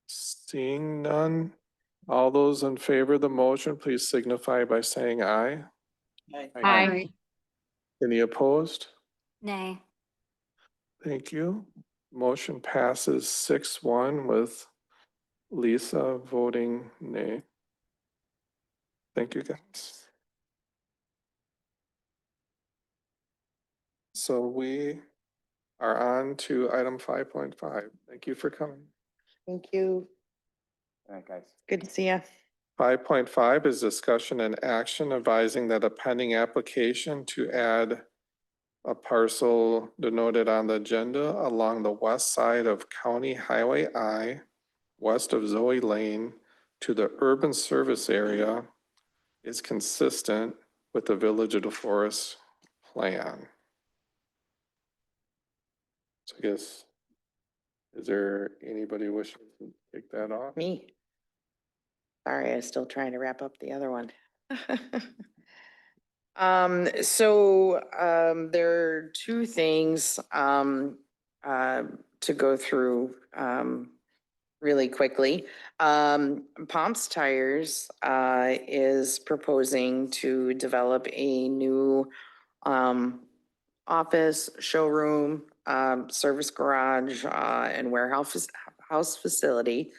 D: Seeing none, all those in favor of the motion, please signify by saying aye.
C: Aye.
D: Any opposed?
H: Nay.
D: Thank you. Motion passes 6-1 with Lisa voting nay. Thank you, guys. So we are on to item 5.5. Thank you for coming.
F: Thank you.
G: All right, guys.
F: Good to see you.
D: 5.5 is discussion and action advising that a pending application to add a parcel denoted on the agenda along the west side of County Highway I, west of Zoe Lane, to the urban service area is consistent with the Village of DeForest plan. So I guess, is there anybody wishing to take that off?
F: Me. Sorry, I was still trying to wrap up the other one. There are two things to go through really quickly. Pomps Tires is proposing to develop a new office, showroom, service garage, and warehouse facility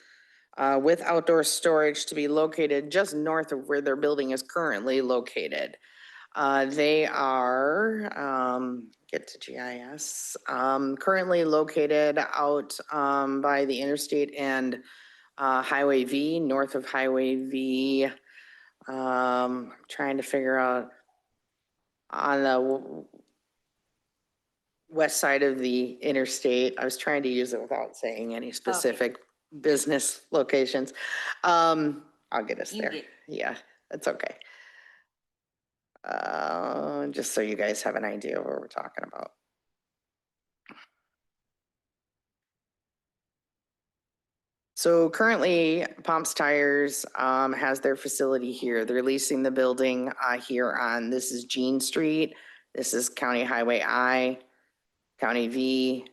F: with outdoor storage to be located just north of where their building is currently located. They are, get to GIS, currently located out by the interstate and Highway V, north of Highway V. Trying to figure out on the west side of the interstate. I was trying to use it without saying any specific business locations. I'll get us there. Yeah, that's okay. Just so you guys have an idea of what we're talking about. So currently, Pomps Tires has their facility here. They're leasing the building here on, this is Jean Street. This is County Highway I, County V,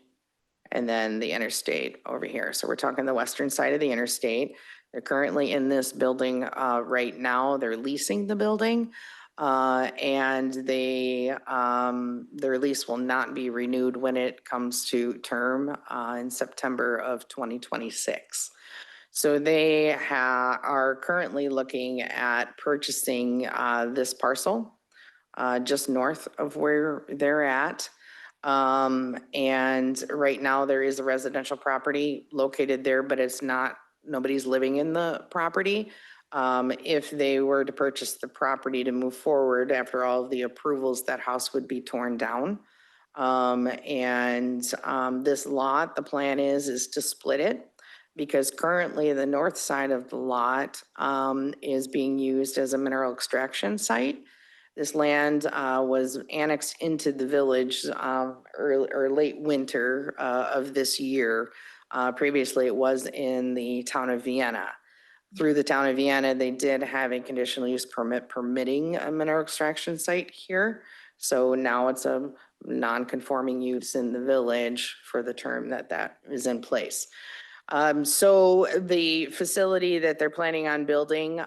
F: and then the interstate over here. So we're talking the western side of the interstate. They're currently in this building right now. They're leasing the building. And their lease will not be renewed when it comes to term in September of 2026. So they are currently looking at purchasing this parcel just north of where they're at. And right now there is a residential property located there, but it's not, nobody's living in the property. If they were to purchase the property to move forward after all of the approvals, that house would be torn down. This lot, the plan is to split it because currently the north side of the lot is being used as a mineral extraction site. This land was annexed into the village or late winter of this year. Previously, it was in the town of Vienna. Through the town of Vienna, they did have a conditional use permit permitting a mineral extraction site here. So now it's a non-conforming use in the village for the term that is in place. So the facility that they're planning on building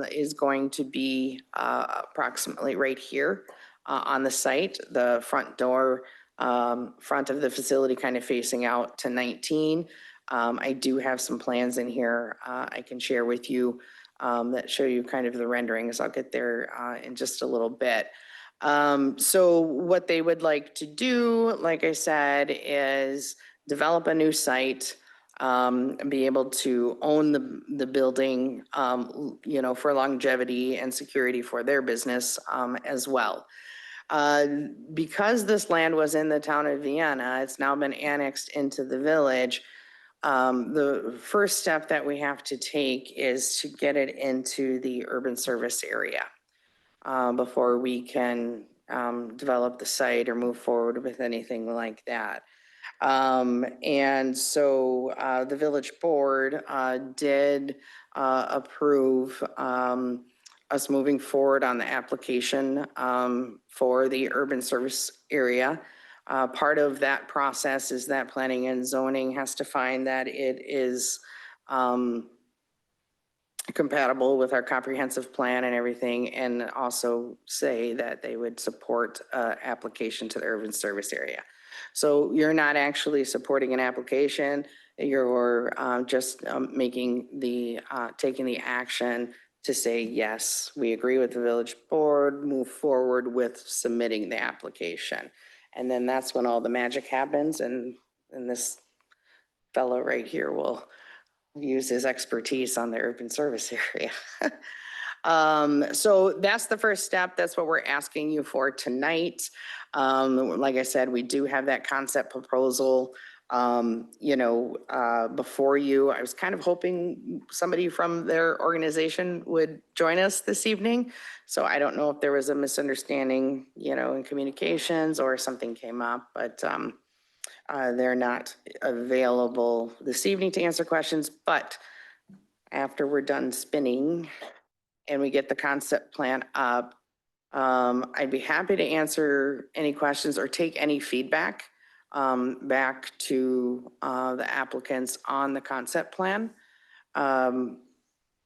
F: is going to be approximately right here on the site. The front door, front of the facility kind of facing out to 19. I do have some plans in here I can share with you that show you kind of the renderings. I'll get there in just a little bit. So what they would like to do, like I said, is develop a new site, be able to own the building, you know, for longevity and security for their business as well. Because this land was in the town of Vienna, it's now been annexed into the village. The first step that we have to take is to get it into the urban service area before we can develop the site or move forward with anything like that. And so the village board did approve us moving forward on the application for the urban service area. Part of that process is that planning and zoning has to find that it is compatible with our comprehensive plan and everything, and also say that they would support application to the urban service area. So you're not actually supporting an application, you're just making the, taking the action to say, yes, we agree with the village board, move forward with submitting the application. And then that's when all the magic happens, and this fellow right here will use his expertise on the urban service area. So that's the first step. That's what we're asking you for tonight. Like I said, we do have that concept proposal, you know, before you. I was kind of hoping somebody from their organization would join us this evening. So I don't know if there was a misunderstanding, you know, in communications or something came up, but they're not available this evening to answer questions. But after we're done spinning and we get the concept plan up, I'd be happy to answer any questions or take any feedback back to the applicants on the concept plan. And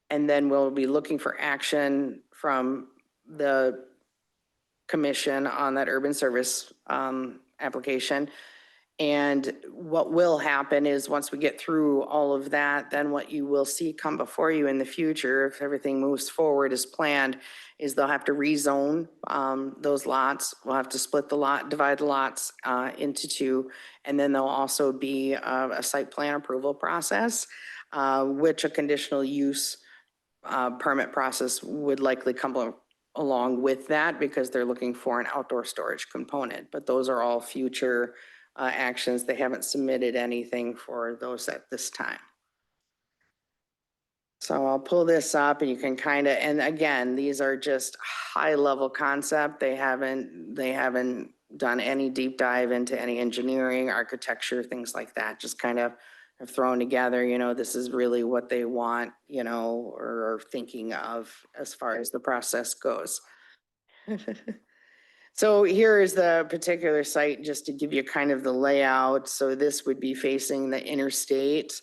F: then we'll be looking for action from the commission on that urban service application. And what will happen is once we get through all of that, then what you will see come before you in the future, if everything moves forward as planned, is they'll have to rezone those lots. We'll have to split the lot, divide the lots into two, and then there'll also be a site plan approval process, which a conditional use permit process would likely come along with that because they're looking for an outdoor storage component. But those are all future actions. They haven't submitted anything for those at this time. So I'll pull this up and you can kind of, and again, these are just high level concept. They haven't done any deep dive into any engineering, architecture, things like that. Just kind of have thrown together, you know, this is really what they want, you know, or are thinking of as far as the process goes. So here is the particular site, just to give you kind of the layout. So this would be facing the interstate.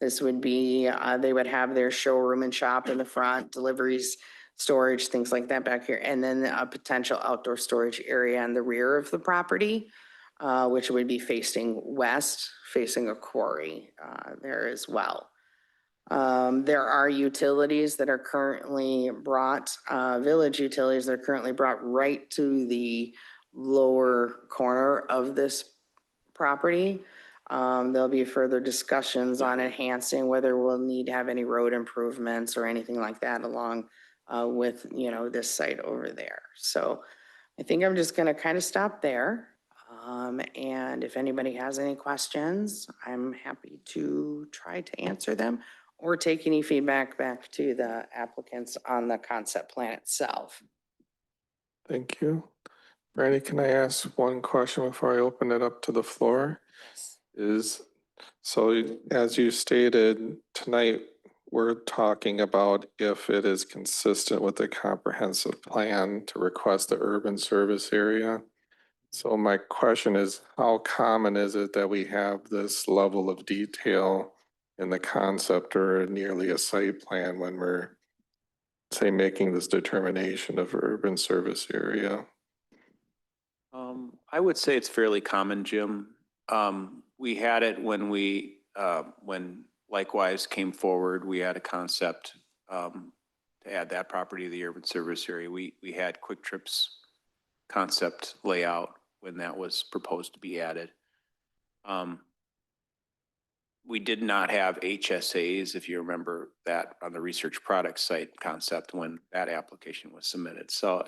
F: This would be, they would have their showroom and shop in the front, deliveries, storage, things like that back here. And then a potential outdoor storage area in the rear of the property, which would be facing west, facing a quarry there as well. There are utilities that are currently brought, village utilities that are currently brought right to the lower corner of this property. There'll be further discussions on enhancing whether we'll need to have any road improvements or anything like that along with, you know, this site over there. So I think I'm just gonna kind of stop there. And if anybody has any questions, I'm happy to try to answer them or take any feedback back to the applicants on the concept plan itself.
D: Thank you. Brandy, can I ask one question before I open it up to the floor? So as you stated tonight, we're talking about if it is consistent with the comprehensive plan to request the urban service area. So my question is, how common is it that we have this level of detail in the concept or nearly a site plan when we're, say, making this determination of urban service area?
G: I would say it's fairly common, Jim. We had it when when Likewise came forward, we had a concept to add that property to the urban service area. We had Quick Trip's concept layout when that was proposed to be added. We did not have HSAs, if you remember that, on the research product site concept when that application was submitted. So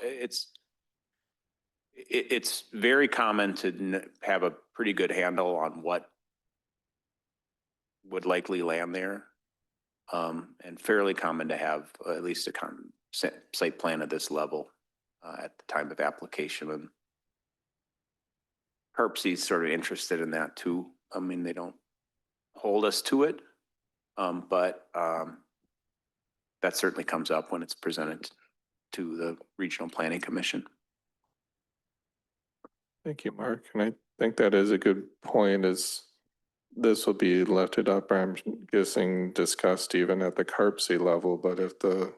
G: it's very common to have a pretty good handle on what would likely land there. And fairly common to have at least a site plan at this level at the time of application. And Perpsy's sort of interested in that too. I mean, they don't hold us to it, but that certainly comes up when it's presented to the Regional Planning Commission.
D: Thank you, Mark. And I think that is a good point, is this will be lifted up, I'm guessing, discussed even at the CARPC level, but if the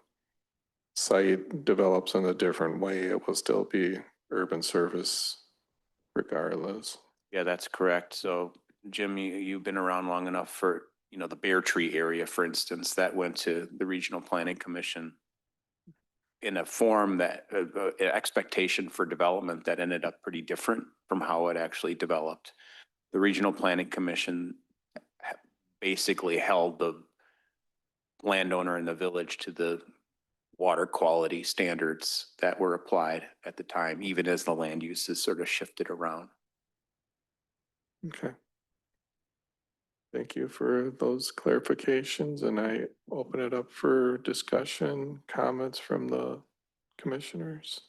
D: site develops in a different way, it will still be urban service regardless.
G: Yeah, that's correct. So Jim, you've been around long enough for, the Bear Tree area, for instance, that went to the Regional Planning Commission in a form that expectation for development that ended up pretty different from how it actually developed. The Regional Planning Commission basically held the landowner in the village to the water quality standards that were applied at the time, even as the land uses sort of shifted around.
D: Okay. Thank you for those clarifications, and I open it up for discussion, comments from the commissioners.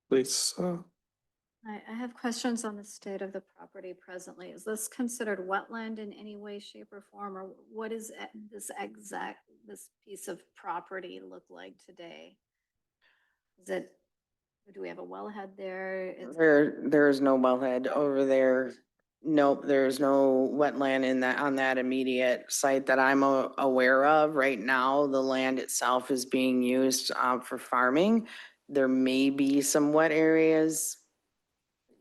D: Please.
H: I have questions on the state of the property presently. Is this considered wetland in any way, shape, or form, or what is this piece of property look like today? Do we have a wellhead there?
F: There is no wellhead over there. Nope, there's no wetland on that immediate site that I'm aware of. Right now, the land itself is being used for farming. There may be some wet areas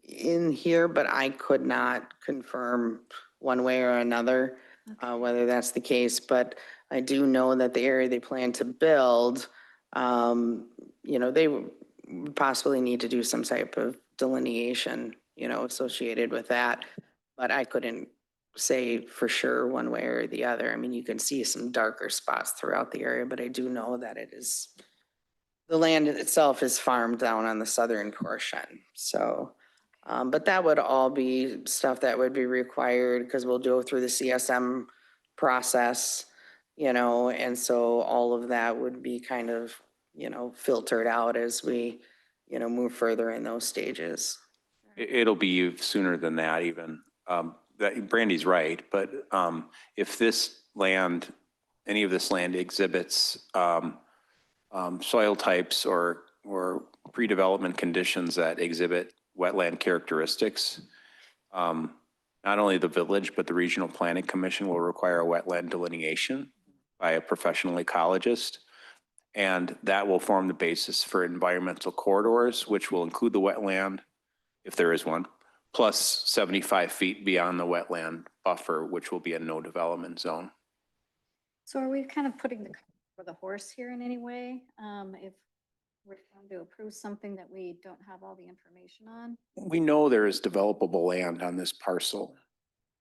F: in here, but I could not confirm one way or another whether that's the case. But I do know that the area they plan to build, they would possibly need to do some type of delineation, associated with that. But I couldn't say for sure one way or the other. I mean, you can see some darker spots throughout the area, but I do know that the land itself is farmed down on the southern portion. So, but that would all be stuff that would be required because we'll go through the CSM process, and so all of that would be kind of, filtered out as we, move further in those stages.
G: It'll be sooner than that even. That Brandy's right, but if any of this land exhibits soil types or pre-development conditions that exhibit wetland characteristics, not only the village, but the Regional Planning Commission will require a wetland delineation by a professional ecologist. And that will form the basis for environmental corridors, which will include the wetland, if there is one, plus 75 feet beyond the wetland buffer, which will be a no development zone.
H: So are we kind of putting the cart before the horse here in any way? If we're trying to approve something that we don't have all the information on?
G: We know there is developable land on this parcel.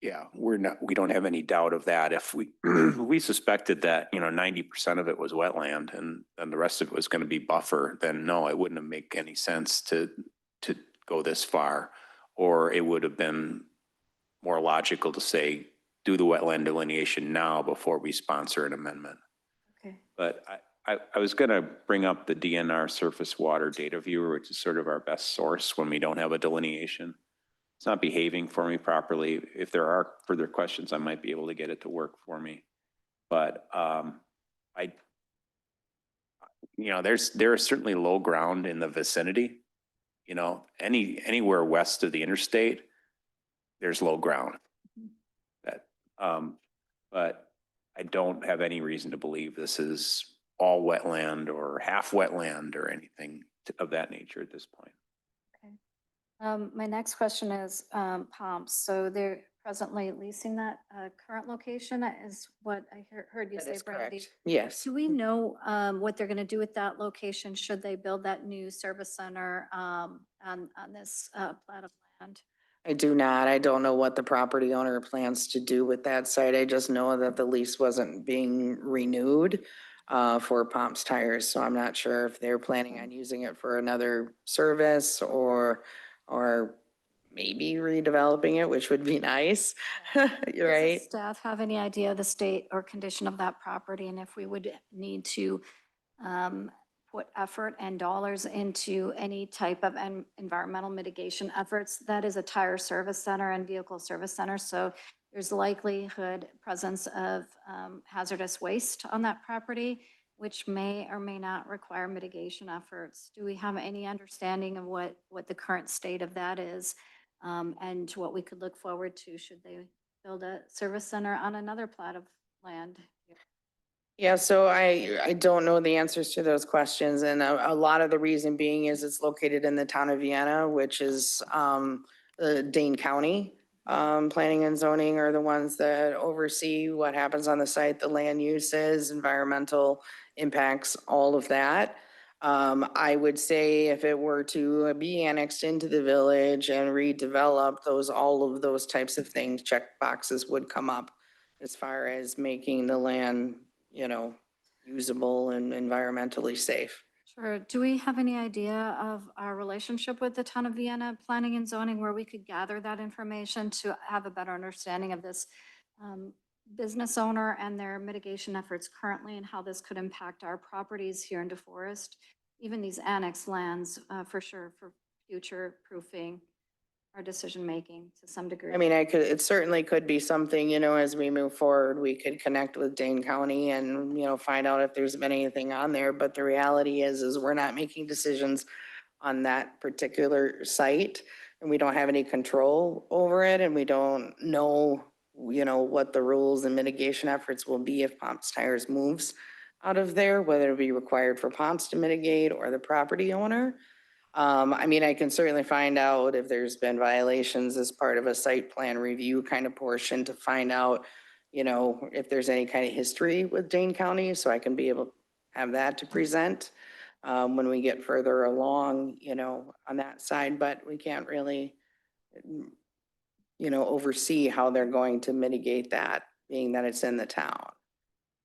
G: Yeah, we don't have any doubt of that. If we suspected that, 90% of it was wetland and the rest of it was going to be buffer, then no, it wouldn't make any sense to go this far. or it would have been more logical to say, do the wetland delineation now before we sponsor an amendment.
H: Okay.
G: But I was gonna bring up the DNR surface water data viewer, which is sort of our best source when we don't have a delineation. It's not behaving for me properly. If there are further questions, I might be able to get it to work for me. But there is certainly low ground in the vicinity. Anywhere west of the interstate, there's low ground. But I don't have any reason to believe this is all wetland or half wetland or anything of that nature at this point.
H: My next question is Pomps. So they're presently leasing that current location is what I heard you
F: That
H: say,
F: is
H: Brandy.
F: correct. Yes.
H: Do we know what they're going to do with that location? Should they build that new service center on this plat of land?
F: I do not. I don't know what the property owner plans to do with that site. I just know that the lease wasn't being renewed for Pomps Tires. So I'm not sure if they're planning on using it for another service or maybe redeveloping it, which would be nice. You're
H: Does the
F: right.
H: staff have any idea of the state or condition of that property and if we would need to put effort and dollars into any type of environmental mitigation efforts? That is a tire service center and vehicle service center. So there's likelihood presence of hazardous waste on that property, which may or may not require mitigation efforts. Do we have any understanding of what the current state of that is? And what we could look forward to should they build a service center on another plat of land?
F: Yeah, so I don't know the answers to those questions. And a lot of the reason being is it's located in the town of Vienna, which is Dane County. Planning and zoning are the ones that oversee what happens on the site, the land uses, environmental impacts, all of that. I would say if it were to be annexed into the village and redeveloped, all of those types of things, check boxes would come up as far as making the land, usable and environmentally safe.
H: Sure. Do we have any idea of our relationship with the town of Vienna Planning and Zoning where we could gather that information to have a better understanding of this business owner and their mitigation efforts currently and how this could impact our properties here in DeForest, even these annex lands for sure for future proofing our decision-making to some degree?
F: I mean, it certainly could be something, as we move forward, we could connect with Dane County and, find out if there's been anything on there. But the reality is we're not making decisions on that particular site and we don't have any control over it. And we don't know, what the rules and mitigation efforts will be if Pomps Tires moves out of there, whether it be required for Pomps to mitigate or the property owner. I can certainly find out if there's been violations as part of a site plan review kind of portion to find out, if there's any kind of history with Dane County, so I can be able to have that to present when we get further along, on that side, but we can't really, oversee how they're going to mitigate that, being that it's in the town.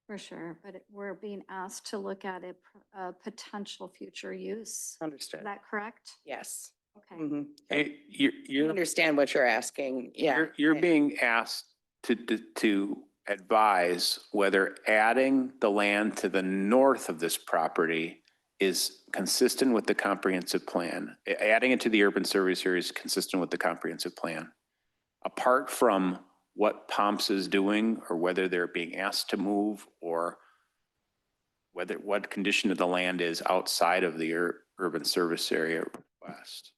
H: For sure, but we're being asked to look at a potential future use.
F: Understood.
H: Is that correct?
F: Yes.
H: Okay.
F: Mhm.
G: Hey,
F: I
G: you're
F: understand what you're asking. Yeah.
G: you're being asked to advise whether adding the land to the north of this property is consistent with the comprehensive plan. Adding it to the urban service area is consistent with the comprehensive plan. Apart from what Pomps is doing or whether they're being asked to move or what condition of the land is outside of the urban service area request.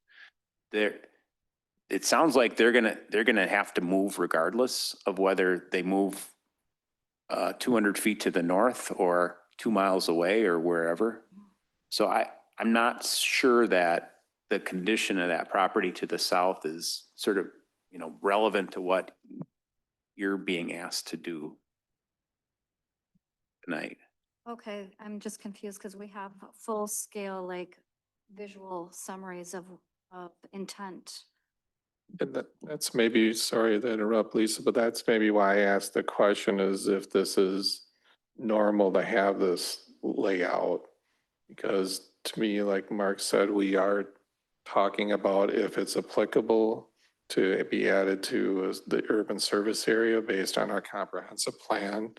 G: It sounds like they're gonna have to move regardless of whether they move 200 feet to the north or 2 miles away or wherever. So I'm not sure that the condition of that property to the south is sort of, relevant to what you're being asked to do tonight.
H: Okay, I'm just confused because we have full scale, visual summaries of intent.
D: And that's maybe, sorry to interrupt, Lisa, but that's maybe why I asked the question is if this is normal to have this layout. Because to me, like Mark said, we are talking about if it's applicable to be added to the urban service area based on our comprehensive plan.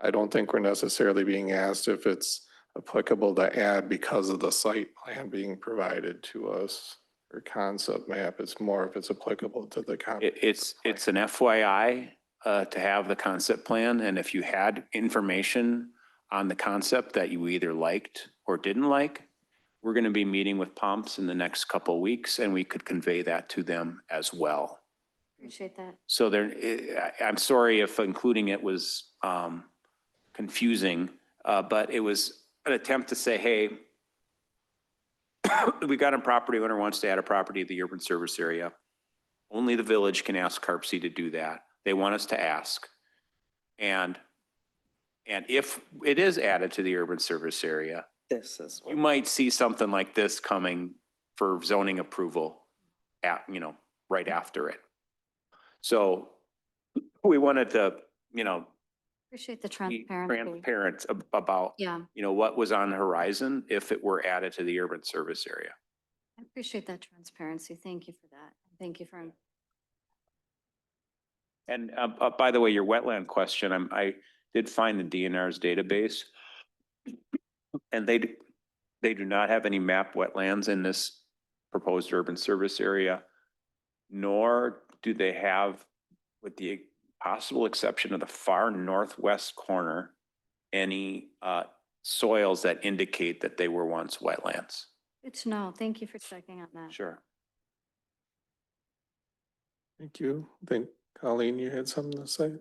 D: I don't think we're necessarily being asked if it's applicable to add because of the site plan being provided to us or concept map. It's more if it's applicable to the.
G: It's an FYI to have the concept plan, and if you had information on the concept that you either liked or didn't like, we're going to be meeting with Pomps in the next couple of weeks, and we could convey that to them as well.
H: Appreciate that.
G: So I'm sorry if including it was confusing, but it was an attempt to say, hey, we got a property owner wants to add a property to the urban service area. Only the village can ask CARPC to do that. They want us to ask. And if it is added to the urban service area,
F: This is
G: you might see something like this coming for zoning approval right after it. So we wanted to,
H: Appreciate the
G: be
H: transparency.
G: transparent about,
H: Yeah,
G: what was on the horizon if it were added to the urban service area.
H: I appreciate that transparency. Thank you for that. Thank you for.
G: And by the way, your wetland question, I did find the DNR's database. And they do not have any map wetlands in this proposed urban service area, nor do they have, with the possible exception of the far northwest corner, any soils that indicate that they were once wetlands.
H: Good to know. Thank you for checking on that.
G: Sure.
D: Thank you. I think Colleen, you had something to say?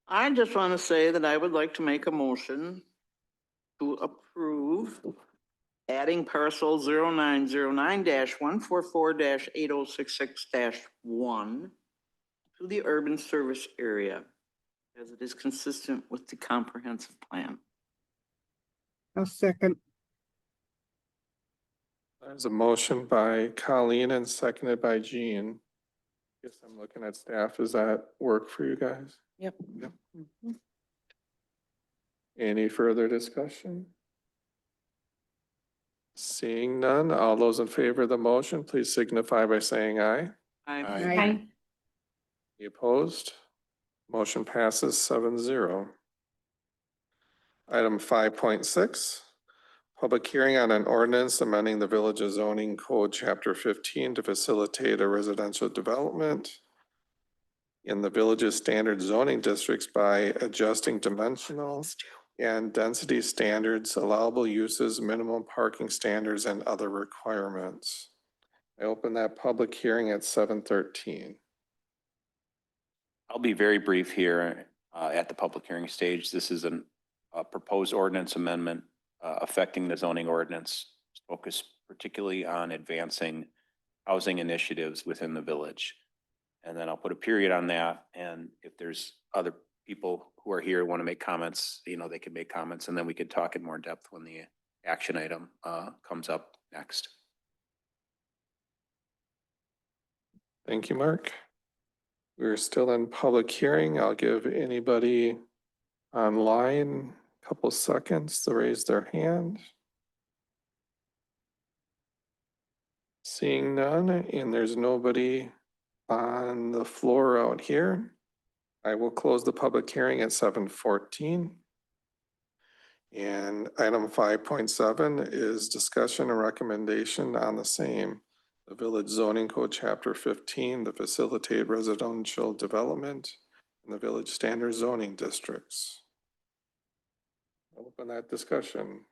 L: I just want to say that I would like to make a motion to approve adding parcel 0909-144-8066-1 to the urban service area as it is consistent with the comprehensive plan.
B: I'll second.
D: There's a motion by Colleen and seconded by Jean. Guess I'm looking at staff. Does that work for you guys?
F: Yep.
D: Any further discussion? Seeing none, all those in favor of the motion, please signify by saying aye.
B: Aye.
D: Any opposed? Motion passes 7-0. Item 5.6, public hearing on an ordinance amending the Village Zoning Code, Chapter 15 to facilitate a residential development in the village's standard zoning districts by adjusting dimensional and density standards, allowable uses, minimum parking standards, and other requirements. I open that public hearing at 7:13.
G: I'll be very brief here at the public hearing stage. This is a proposed ordinance amendment affecting the zoning ordinance, focused particularly on advancing housing initiatives within the village. And then I'll put a period on that. And if there's other people who are here who want to make comments, they can make comments, and then we could talk in more depth when the action item comes up next.
D: Thank you, Mark. We're still in public hearing. I'll give anybody online a couple seconds to raise their hand. Seeing none, and there's nobody on the floor out here, I will close the public hearing at 7:14. And item 5.7 is discussion and recommendation on the same. The Village Zoning Code, Chapter 15, to facilitate residential development in the village standard zoning districts. I'll open that discussion.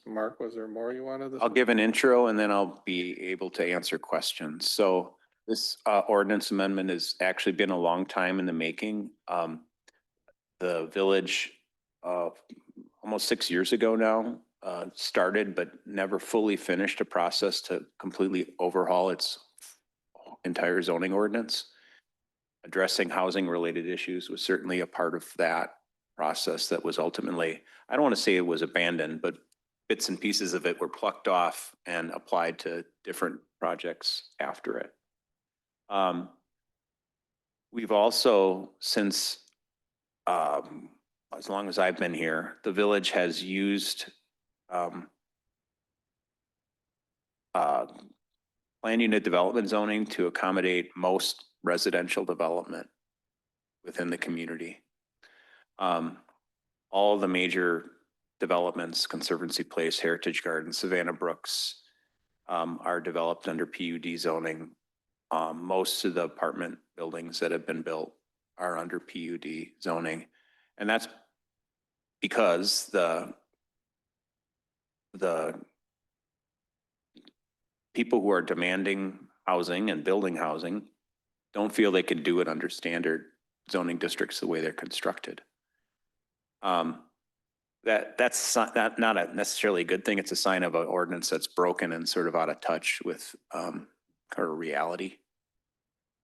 D: Mark, was there more you wanted to say?
G: I'll give an intro and then I'll be able to answer questions. So this ordinance amendment has actually been a long time in the making. The village, almost 6 years ago now, started but never fully finished a process to completely overhaul its entire zoning ordinance. Addressing housing related issues was certainly a part of that process that was ultimately, I don't want to say it was abandoned, but bits and pieces of it were plucked off and applied to different projects after it. We've also, since as long as I've been here, the village has used plan unit development zoning to accommodate most residential development within the community. All the major developments, Conservancy Place, Heritage Garden, Savannah Brooks, are developed under PUD zoning. Most of the apartment buildings that have been built are under PUD zoning. And that's because the people who are demanding housing and building housing don't feel they can do it under standard zoning districts the way they're constructed. That's not necessarily a good thing. It's a sign of an ordinance that's broken and sort of out of touch with our reality.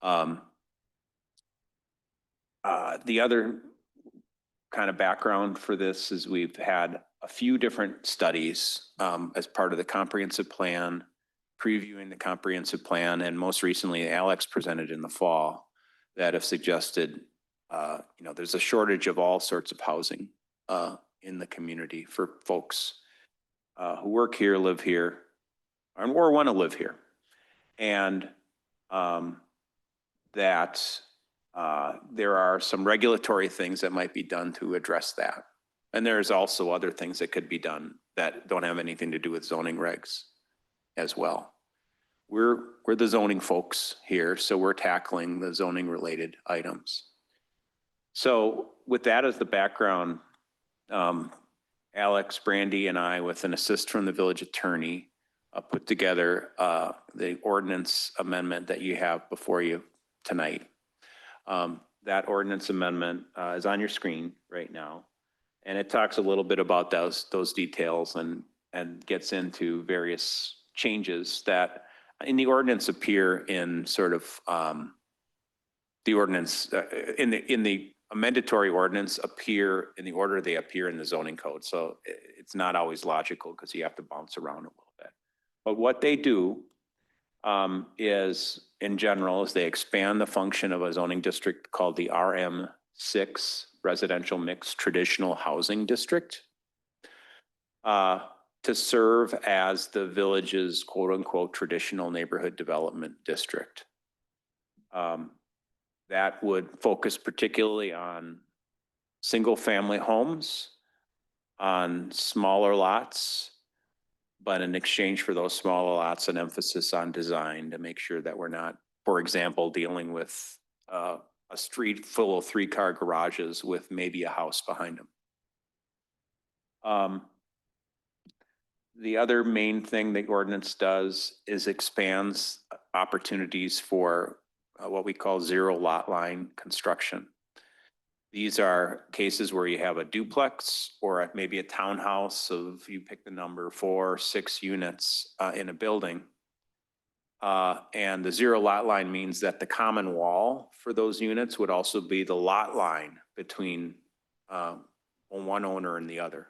G: The other kind of background for this is we've had a few different studies as part of the comprehensive plan, previewing the comprehensive plan, and most recently Alex presented in the fall that have suggested, there's a shortage of all sorts of housing in the community for folks who work here, live here, or want to live here. And that there are some regulatory things that might be done to address that. And there's also other things that could be done that don't have anything to do with zoning regs as well. We're the zoning folks here, so we're tackling the zoning related items. So with that as the background, Alex, Brandy, and I, with an assist from the village attorney, put together the ordinance amendment that you have before you tonight. That ordinance amendment is on your screen right now, and it talks a little bit about those details and gets into various changes that in the ordinance appear in sort of the ordinance in the amendatory ordinance appear in the order they appear in the zoning code. So it's not always logical because you have to bounce around a little bit. But what they do is, in general, is they expand the function of a zoning district called the RM6 Residential Mixed Traditional Housing District to serve as the village's quote unquote traditional neighborhood development district. That would focus particularly on single family homes, on smaller lots, but in exchange for those smaller lots, an emphasis on design to make sure that we're not, for example, dealing with a street full of 3-car garages with maybe a house behind them. The other main thing the ordinance does is expands opportunities for what we call zero lot line construction. These are cases where you have a duplex or maybe a townhouse of, you pick the number, 4 or 6 units in a building. And the zero lot line means that the common wall for those units would also be the lot line between one owner and the other.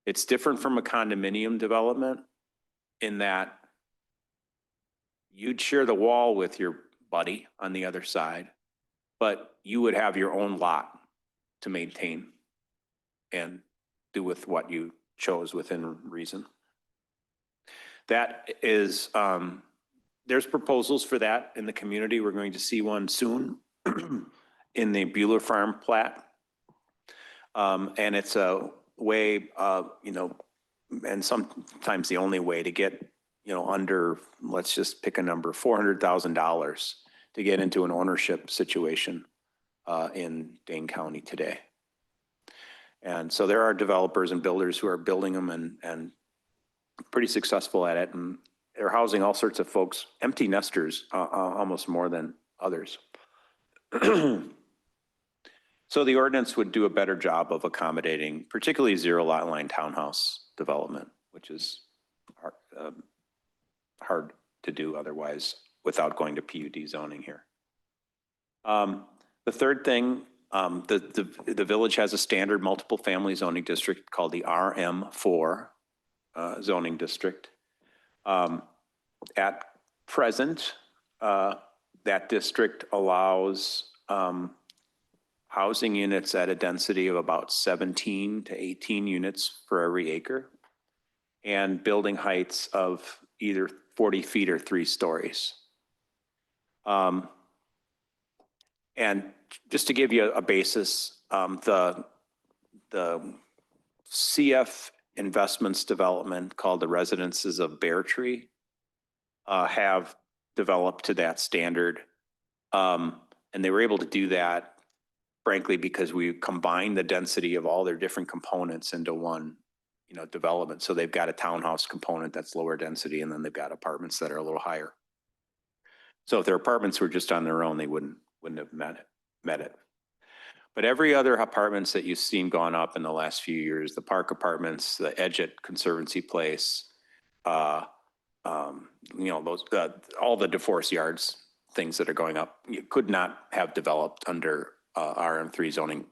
G: It's different from a condominium development in that you'd share the wall with your buddy on the other side, but you would have your own lot to maintain and do with what you chose within reason. That is, there's proposals for that in the community. We're going to see one soon in the Bueller Farm plat. And it's a way, and sometimes the only way to get, under, let's just pick a number, $400,000 to get into an ownership situation in Dane County today. And so there are developers and builders who are building them and pretty successful at it. And they're housing all sorts of folks, empty nesters, almost more than others. So the ordinance would do a better job of accommodating particularly zero lot line townhouse development, which is hard to do otherwise without going to PUD zoning here. The third thing, the village has a standard multiple family zoning district called the RM4 zoning district. At present, that district allows housing units at a density of about 17 to 18 units for every acre, and building heights of either 40 feet or 3 stories. And just to give you a basis, the CF Investments development called the Residences of Bear Tree have developed to that standard. And they were able to do that, frankly, because we combined the density of all their different components into one, development. So they've got a townhouse component that's lower density, and then they've got apartments that are a little higher. So if their apartments were just on their own, they wouldn't have met it. But every other apartments that you've seen gone up in the last few years, the Park Apartments, the Edge at Conservancy Place, those all the divorce yards, things that are going up, you could not have developed under RM3 zoning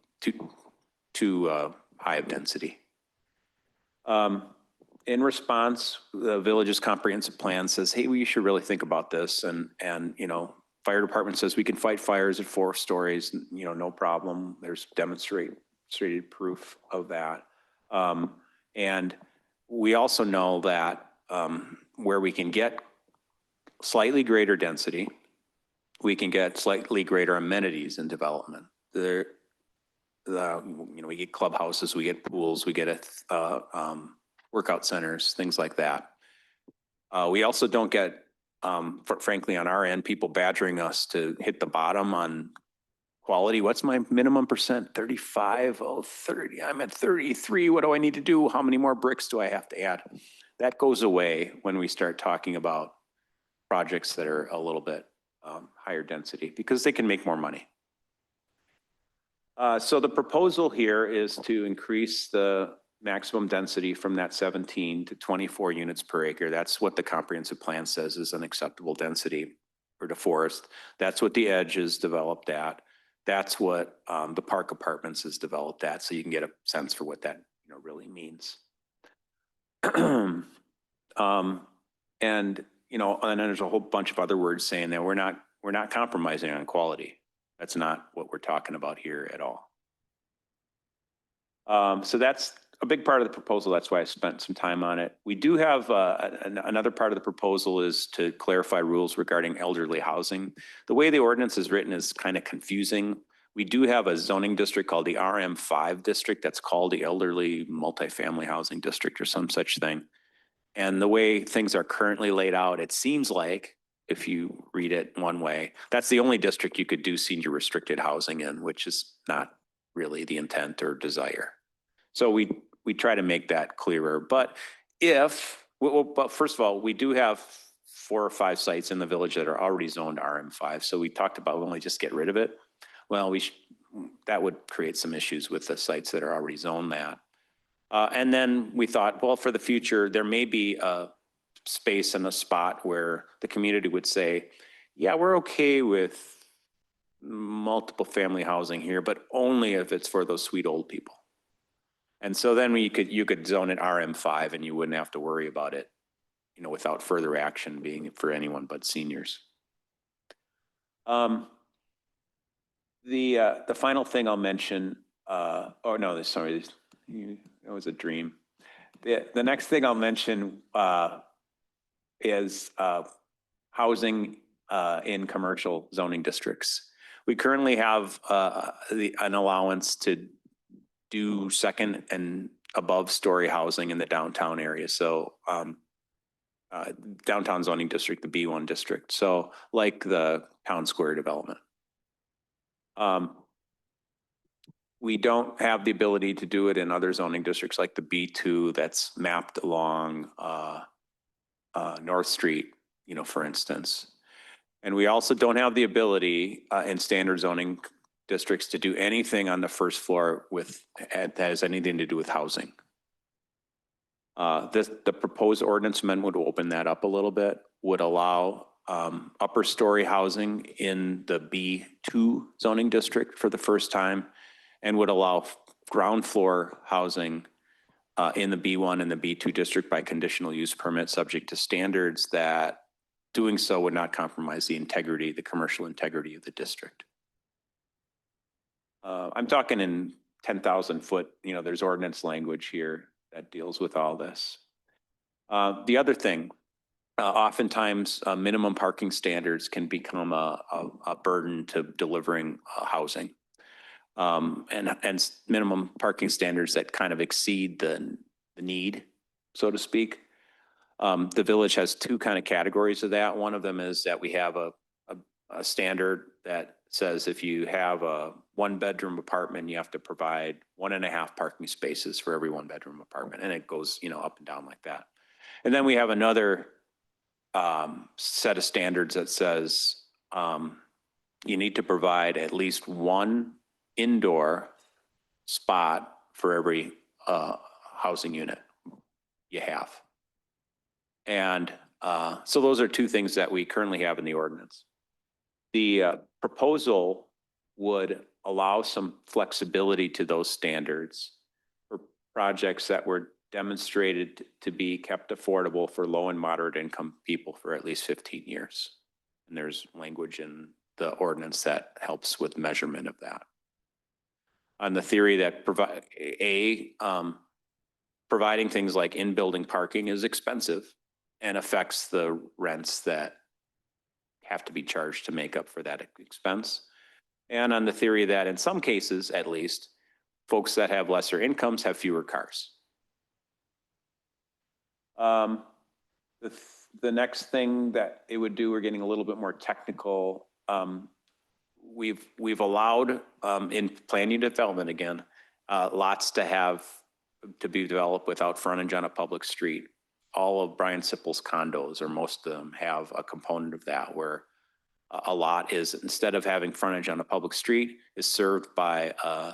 G: too high of density. In response, the village's comprehensive plan says, hey, we should really think about this. And fire department says we can fight fires at 4 stories, no problem. There's demonstrated proof of that. And we also know that where we can get slightly greater density, we can get slightly greater amenities in development. We get clubhouses, we get pools, we get workout centers, things like that. We also don't get, frankly, on our end, people badgering us to hit the bottom on quality. What's my minimum percent? 35? Oh, 30. I'm at 33. What do I need to do? How many more bricks do I have to add? That goes away when we start talking about projects that are a little bit higher density, because they can make more money. So the proposal here is to increase the maximum density from that 17 to 24 units per acre. That's what the comprehensive plan says is an acceptable density for the forest. That's what the Edge is developed at. That's what the Park Apartments is developed at. So you can get a sense for what that really means. And then there's a whole bunch of other words saying that we're not compromising on quality. That's not what we're talking about here at all. So that's a big part of the proposal. That's why I spent some time on it. We do have another part of the proposal is to clarify rules regarding elderly housing. The way the ordinance is written is kind of confusing. We do have a zoning district called the RM5 district that's called the Elderly Multifamily Housing District or some such thing. And the way things are currently laid out, it seems like, if you read it one way, that's the only district you could do senior restricted housing in, which is not really the intent or desire. So we try to make that clearer. But but first of all, we do have 4 or 5 sites in the village that are already zoned RM5. So we talked about only just get rid of it. Well, that would create some issues with the sites that are already zoned that. And then we thought, well, for the future, there may be a space and a spot where the community would say, yeah, we're okay with multiple family housing here, but only if it's for those sweet old people. And so then you could zone it RM5 and you wouldn't have to worry about it, without further action being for anyone but seniors. The final thing I'll mention, that was a dream. The next thing I'll mention is housing in commercial zoning districts. We currently have an allowance to do second and above story housing in the downtown area. So downtown zoning district, the B1 district. So like the town square development. We don't have the ability to do it in other zoning districts like the B2 that's mapped along North Street, for instance. And we also don't have the ability in standard zoning districts to do anything on the first floor that has anything to do with housing. The proposed ordinance amendment would open that up a little bit, would allow upper story housing in the B2 zoning district for the first time, and would allow ground floor housing in the B1 and the B2 district by conditional use permit, subject to standards that doing so would not compromise the commercial integrity of the district. I'm talking in 10,000 foot, there's ordinance language here that deals with all this. The other thing oftentimes, minimum parking standards can become a burden to delivering housing. And minimum parking standards that kind of exceed the need, so to speak. The village has two kind of categories of that. One of them is that we have a standard that says if you have a 1-bedroom apartment, you have to provide 1.5 parking spaces for every 1-bedroom apartment. And it goes, up and down like that. And then we have another set of standards that says you need to provide at least 1 indoor spot for every housing unit you have. And so those are two things that we currently have in the ordinance. The proposal would allow some flexibility to those standards for projects that were demonstrated to be kept affordable for low and moderate income people for at least 15 years. And there's language in the ordinance that helps with measurement of that. On the theory that providing things like in-building parking is expensive and affects the rents that have to be charged to make up for that expense. And on the theory that in some cases, at least, folks that have lesser incomes have fewer cars. The next thing that it would do, we're getting a little bit more technical. We've allowed in planning development again, lots to be developed without frontage on a public street. All of Brian Sippel's condos, or most of them, have a component of that where a lot is, instead of having frontage on a public street, is served by a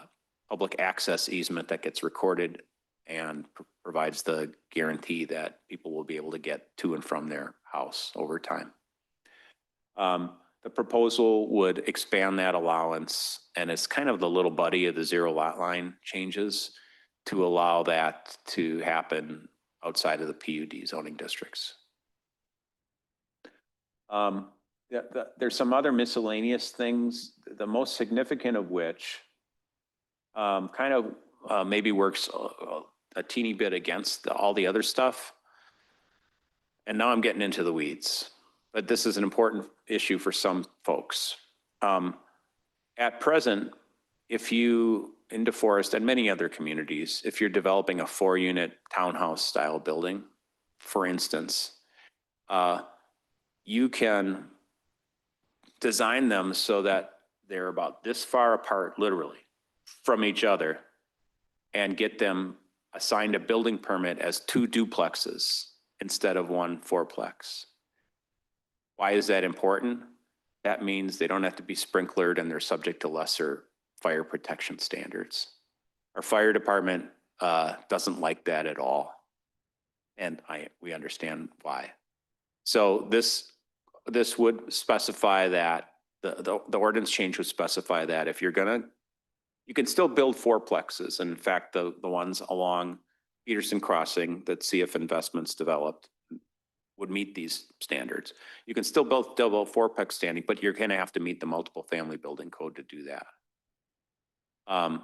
G: public access easement that gets recorded and provides the guarantee that people will be able to get to and from their house over time. The proposal would expand that allowance, and it's kind of the little buddy of the zero lot line changes to allow that to happen outside of the PUD zoning districts. There's some other miscellaneous things, the most significant of which maybe works a teeny bit against all the other stuff. And now I'm getting into the weeds, but this is an important issue for some folks. At present, if you, in DeForest and many other communities, if you're developing a 4-unit townhouse style building, for instance, you can design them so that they're about this far apart, literally, from each other, and get them assigned a building permit as 2 duplexes instead of 1 fourplex. Why is that important? That means they don't have to be sprinklered and they're subject to lesser fire protection standards. Our fire department doesn't like that at all. And we understand why. So this would specify that, the ordinance change would specify that if you're gonna, you can still build fourplexes. And in fact, the ones along Peterson Crossing that CF Investments developed would meet these standards. You can still build double fourplex standing, but you're gonna have to meet the multiple family building code to do that. And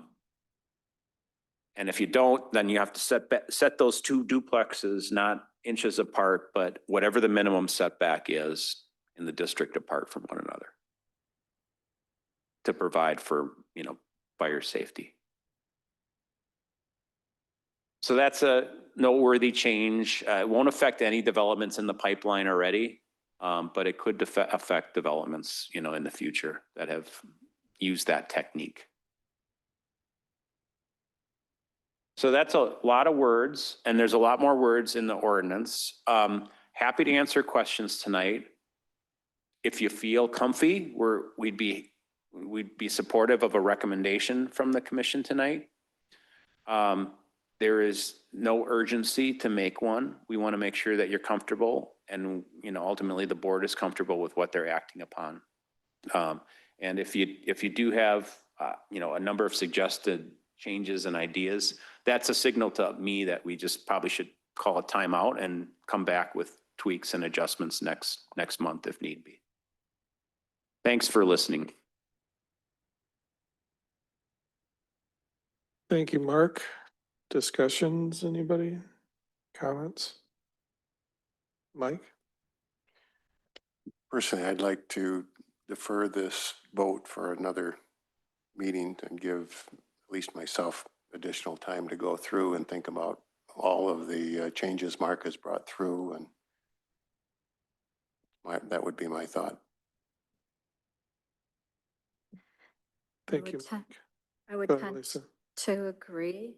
G: if you don't, then you have to set those 2 duplexes, not inches apart, but whatever the minimum setback is in the district apart from one another to provide for, fire safety. So that's a noteworthy change. It won't affect any developments in the pipeline already, but it could affect developments, in the future that have used that technique. So that's a lot of words, and there's a lot more words in the ordinance. Happy to answer questions tonight. If you feel comfy, we'd be supportive of a recommendation from the commission tonight. There is no urgency to make one. We want to make sure that you're comfortable, and ultimately the board is comfortable with what they're acting upon. And if you do have a number of suggested changes and ideas, that's a signal to me that we just probably should call a timeout and come back with tweaks and adjustments next month if need be. Thanks for listening.
D: Thank you, Mark. Discussions, anybody? Comments? Mike?
M: Personally, I'd like to defer this vote for another meeting and give at least myself additional time to go through and think about all of the changes Mark has brought through, and that would be my thought.
D: Thank you.
H: would ten-
D: Mike.
H: I would
D: Go ahead,
H: tend
D: Lisa.
H: to agree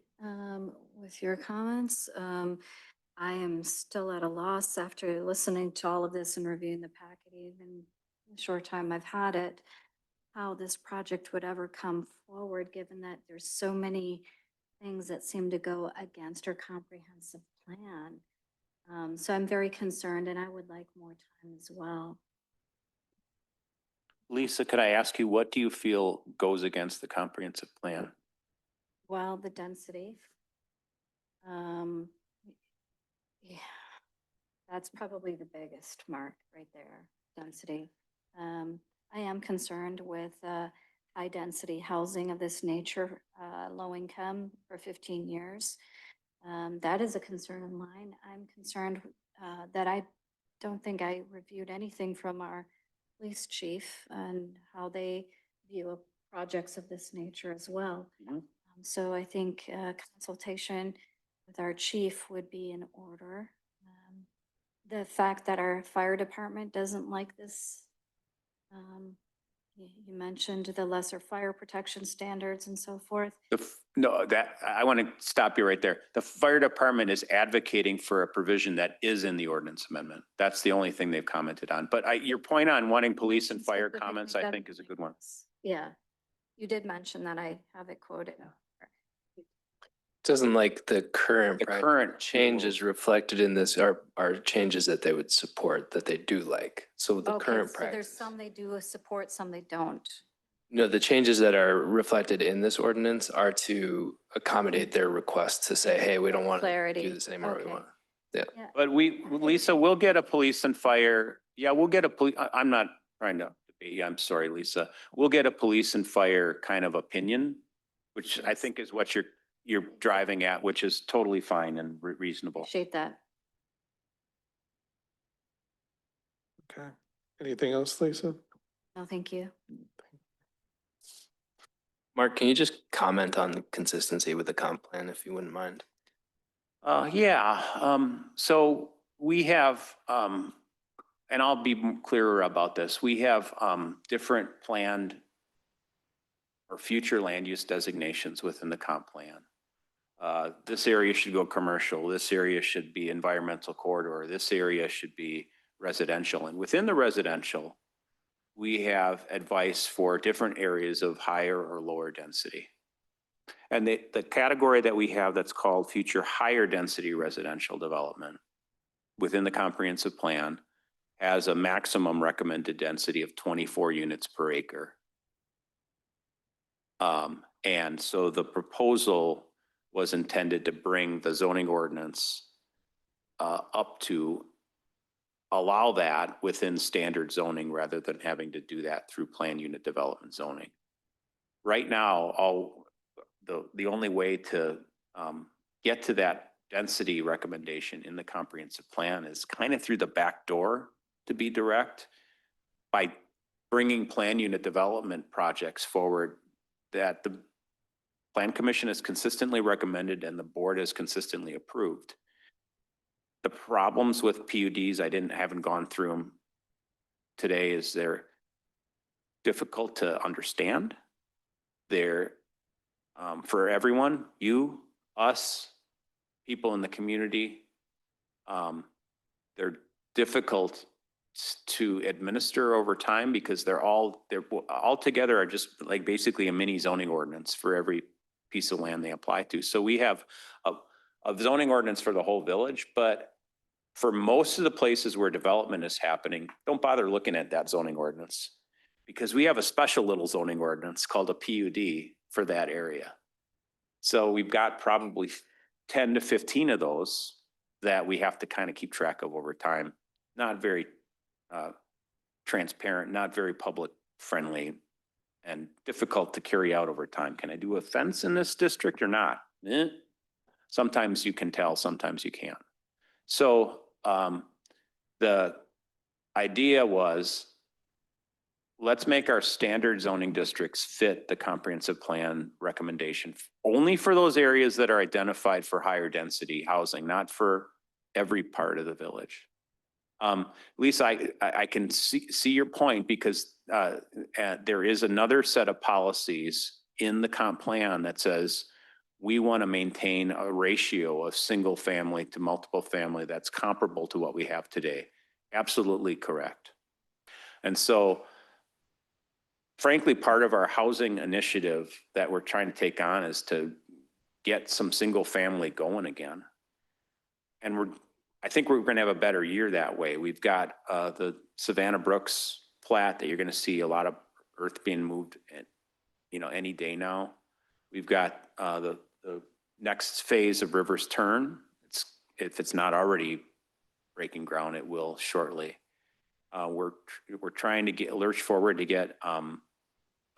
H: with your comments. I am still at a loss after listening to all of this and reviewing the packet, even the short time I've had it, how this project would ever come forward, given that there's so many things that seem to go against our comprehensive plan. So I'm very concerned and I would like more time as well.
G: Lisa, could I ask you, what do you feel goes against the comprehensive plan?
H: Well, the density. Yeah, that's probably the biggest mark right there, density. I am concerned with high density housing of this nature, low income for 15 years. That is a concern of mine. I'm concerned that I don't think I reviewed anything from our police chief and how they view projects of this nature as well. So I think consultation with our chief would be in order. The fact that our fire department doesn't like this, you mentioned the lesser fire protection standards and so forth.
G: No, I want to stop you right there. The fire department is advocating for a provision that is in the ordinance amendment. That's the only thing they've commented on. But your point on wanting police and fire
H: Specifically
G: comments, I think, is a good one.
H: Yeah, you did mention that. I have it quoted.
N: Doesn't like the current
G: The
N: project
G: current
N: changes reflected in this are changes that they would support, that they do like. So the
H: Okay,
N: current
H: so there's
N: practice.
H: some they do support, some they don't.
N: No, the changes that are reflected in this ordinance are to accommodate their request to say, hey, we don't want to
H: Clarity.
N: do this anymore. We
H: Okay.
N: want.
G: But Lisa, we'll get a police and fire. Yeah, we'll get a police. I'm not trying to debate you. I'm sorry, Lisa. We'll get a police and fire kind of opinion, which I think is what you're driving at, which is totally fine and reasonable.
H: Appreciate that.
D: Okay. Anything else, Lisa?
H: No, thank you.
N: Mark, can you just comment on the consistency with the comp plan, if you wouldn't mind?
G: So we have, and I'll be clearer about this. We have different planned or future land use designations within the comp plan. This area should go commercial. This area should be environmental corridor. This area should be residential. And within the residential, we have advice for different areas of higher or lower density. And the category that we have that's called future higher density residential development within the comprehensive plan has a maximum recommended density of 24 units per acre. And so the proposal was intended to bring the zoning ordinance up to allow that within standard zoning rather than having to do that through plan unit development zoning. Right now, the only way to get to that density recommendation in the comprehensive plan is kind of through the back door, to be direct, by bringing plan unit development projects forward that the Plan Commission has consistently recommended and the board has consistently approved. The problems with PUDs, I haven't gone through them today, is they're difficult to understand. They're for everyone, you, us, people in the community. They're difficult to administer over time because they're all together are just like basically a mini zoning ordinance for every piece of land they apply to. So we have a zoning ordinance for the whole village, but for most of the places where development is happening, don't bother looking at that zoning ordinance because we have a special little zoning ordinance called a PUD for that area. So we've got probably 10 to 15 of those that we have to kind of keep track of over time. Not very transparent, not very public friendly, and difficult to carry out over time. Can I do a fence in this district or not? Sometimes you can tell, sometimes you can't. So the idea was, let's make our standard zoning districts fit the comprehensive plan recommendation only for those areas that are identified for higher density housing, not for every part of the village. Lisa, I can see your point because there is another set of policies in the comp plan that says we want to maintain a ratio of single family to multiple family that's comparable to what we have today. Absolutely correct. And so frankly, part of our housing initiative that we're trying to take on is to get some single family going again. And I think we're gonna have a better year that way. We've got the Savannah Brooks plat that you're gonna see a lot of earth being moved at, any day now. We've got the next phase of Rivers Turn. If it's not already breaking ground, it will shortly. We're trying to lurch forward to get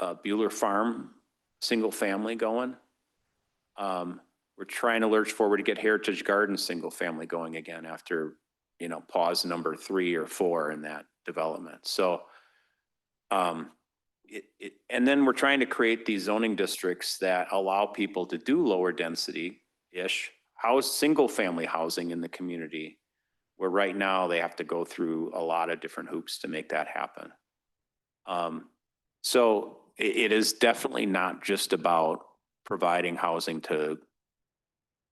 G: Bueller Farm single family going. We're trying to lurch forward to get Heritage Gardens single family going again after, pause number 3 or 4 in that development. So, and then we're trying to create these zoning districts that allow people to do lower density-ish single family housing in the community, where right now they have to go through a lot of different hoops to make that happen. So it is definitely not just about providing housing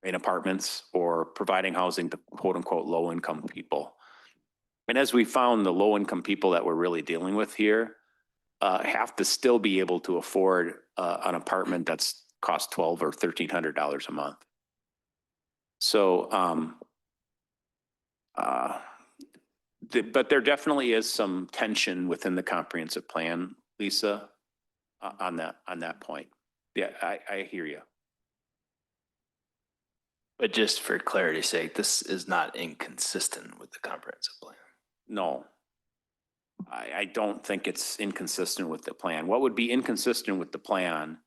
G: in apartments or providing housing to quote unquote low income people. And as we found, the low income people that we're really dealing with here have to still be able to afford an apartment that's cost $1,200 or $1,300 a month. So, but there definitely is some tension within the comprehensive plan, Lisa, on that point. Yeah, I hear you.
N: But just for clarity's sake, this is not inconsistent with the comprehensive plan.
G: No, I don't think it's inconsistent with the plan. What would be inconsistent with the plan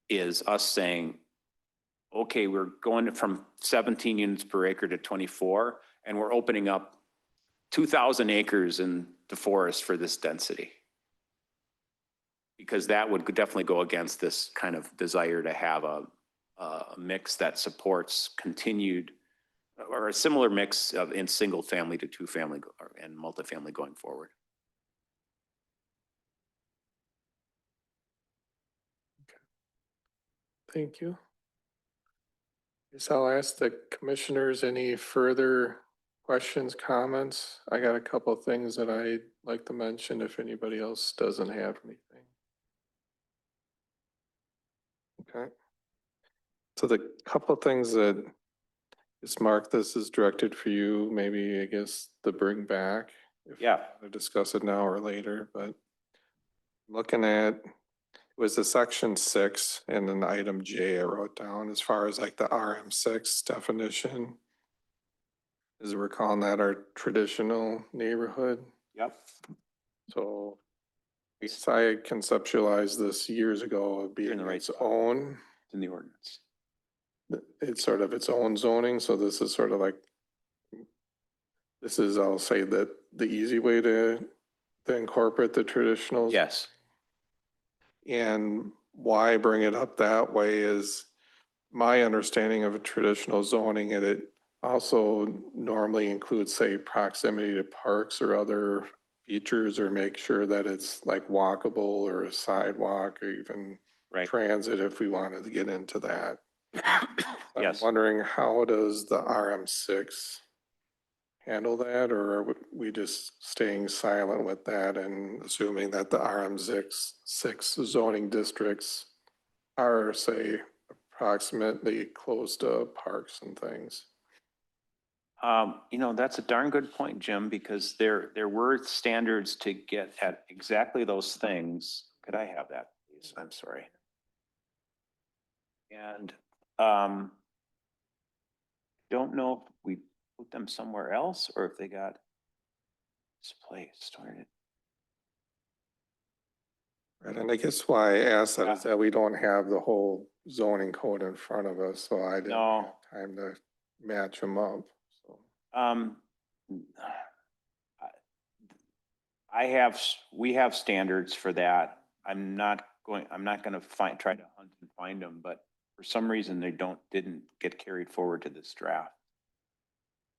G: is us saying, okay, we're going from 17 units per acre to 24, and we're opening up 2,000 acres in the forest for this density. Because that would definitely go against this kind of desire to have a mix that supports continued or a similar mix of in single family to 2-family and multifamily going forward.
D: Thank you. Guess I'll ask the commissioners any further questions, comments. I got a couple of things that I'd like to mention if anybody else doesn't have anything. Okay. So the couple of things that is Mark, this is directed for you, maybe I guess to bring back. If
G: Yeah.
D: you want to discuss it now or later, but looking at was the section 6 and then item J I wrote down as far as like the RM6 definition. As we're calling that our traditional neighborhood.
G: Yep.
D: So I conceptualized this years ago of being
G: in the right
D: its
G: spot.
D: own.
G: In the ordinance.
D: It's sort of its own zoning, so this is sort of like, this is, I'll say that the easy way to incorporate the traditional.
G: Yes.
D: And why I bring it up that way is my understanding of a traditional zoning, and it also normally includes, say, proximity to parks or other features, or make sure that it's like walkable or a sidewalk or even
G: Right.
D: transit if we wanted to get into that.
G: Yes.
D: I'm wondering, how does the RM6 handle that, or are we just staying silent with that and assuming that the RM6 zoning districts are, say, approximately close to parks and things?
G: That's a darn good point, Jim, because there were standards to get at exactly those things. Could I have that, please? I'm sorry. And don't know if we put them somewhere else or if they got displaced.
D: Right, and I guess why I asked that
G: Yeah.
D: is that we don't have the whole zoning code in front of us, so I didn't
G: No.
D: have time to match them up, so.
G: we have standards for that. I'm not gonna try to hunt and find them, but for some reason they didn't get carried forward to this draft.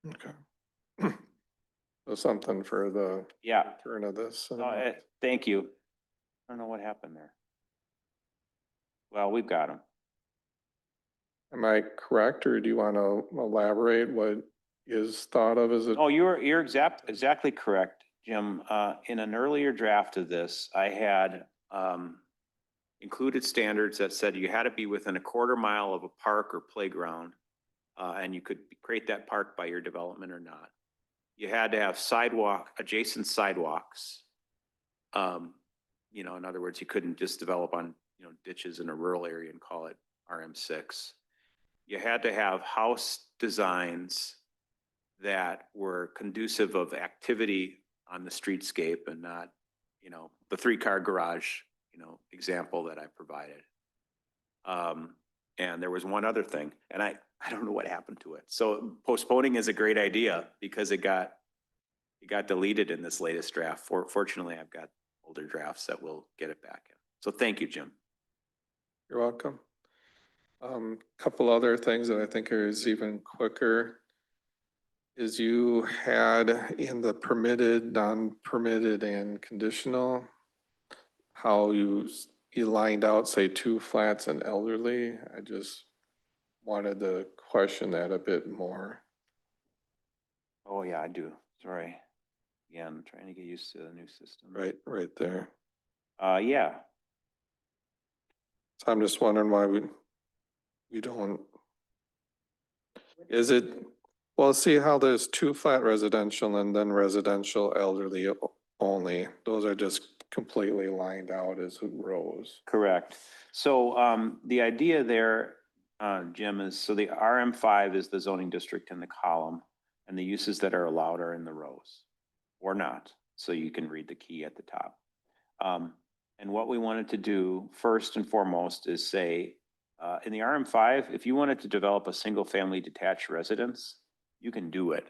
D: Okay. So something for the
G: Yeah,
D: turn of this. in a
G: no,
D: month.
G: thank you. I don't know what happened there. Well, we've got them.
D: Am I correct, or do you want to elaborate what is thought of as a?
G: Oh, you're exactly correct, Jim. In an earlier draft of this, I had included standards that said you had to be within a 1/4 mile of a park or playground, and you could create that park by your development or not. You had to have adjacent sidewalks. You know, in other words, you couldn't just develop on, you know, ditches in a rural area and call it RM6. You had to have house designs that were conducive of activity on the streetscape and not, you know, the 3-car garage, you know, example that I provided. And there was one other thing, and I don't know what happened to it. So postponing is a great idea because it got deleted in this latest draft. Fortunately, I've got older drafts that will get it back in. So thank you, Jim.
D: You're welcome. Couple other things that I think is even quicker is you had in the permitted, non-permitted, and conditional, how you lined out, say, 2 flats and elderly. I just wanted to question that a bit more.
G: Oh, yeah, I do. Sorry. Yeah, I'm trying to get used to the new system.
D: Right there.
G: Yeah,
D: So I'm just wondering why we don't. Is it, well, see how there's 2 flat residential and then residential elderly only. Those are just completely lined out as rows.
G: correct. So the idea there, Jim, is so the RM5 is the zoning district in the column, and the uses that are allowed are in the rows or not. So you can read the key at the top. And what we wanted to do first and foremost is say, in the RM5, if you wanted to develop a single family detached residence, you can do it.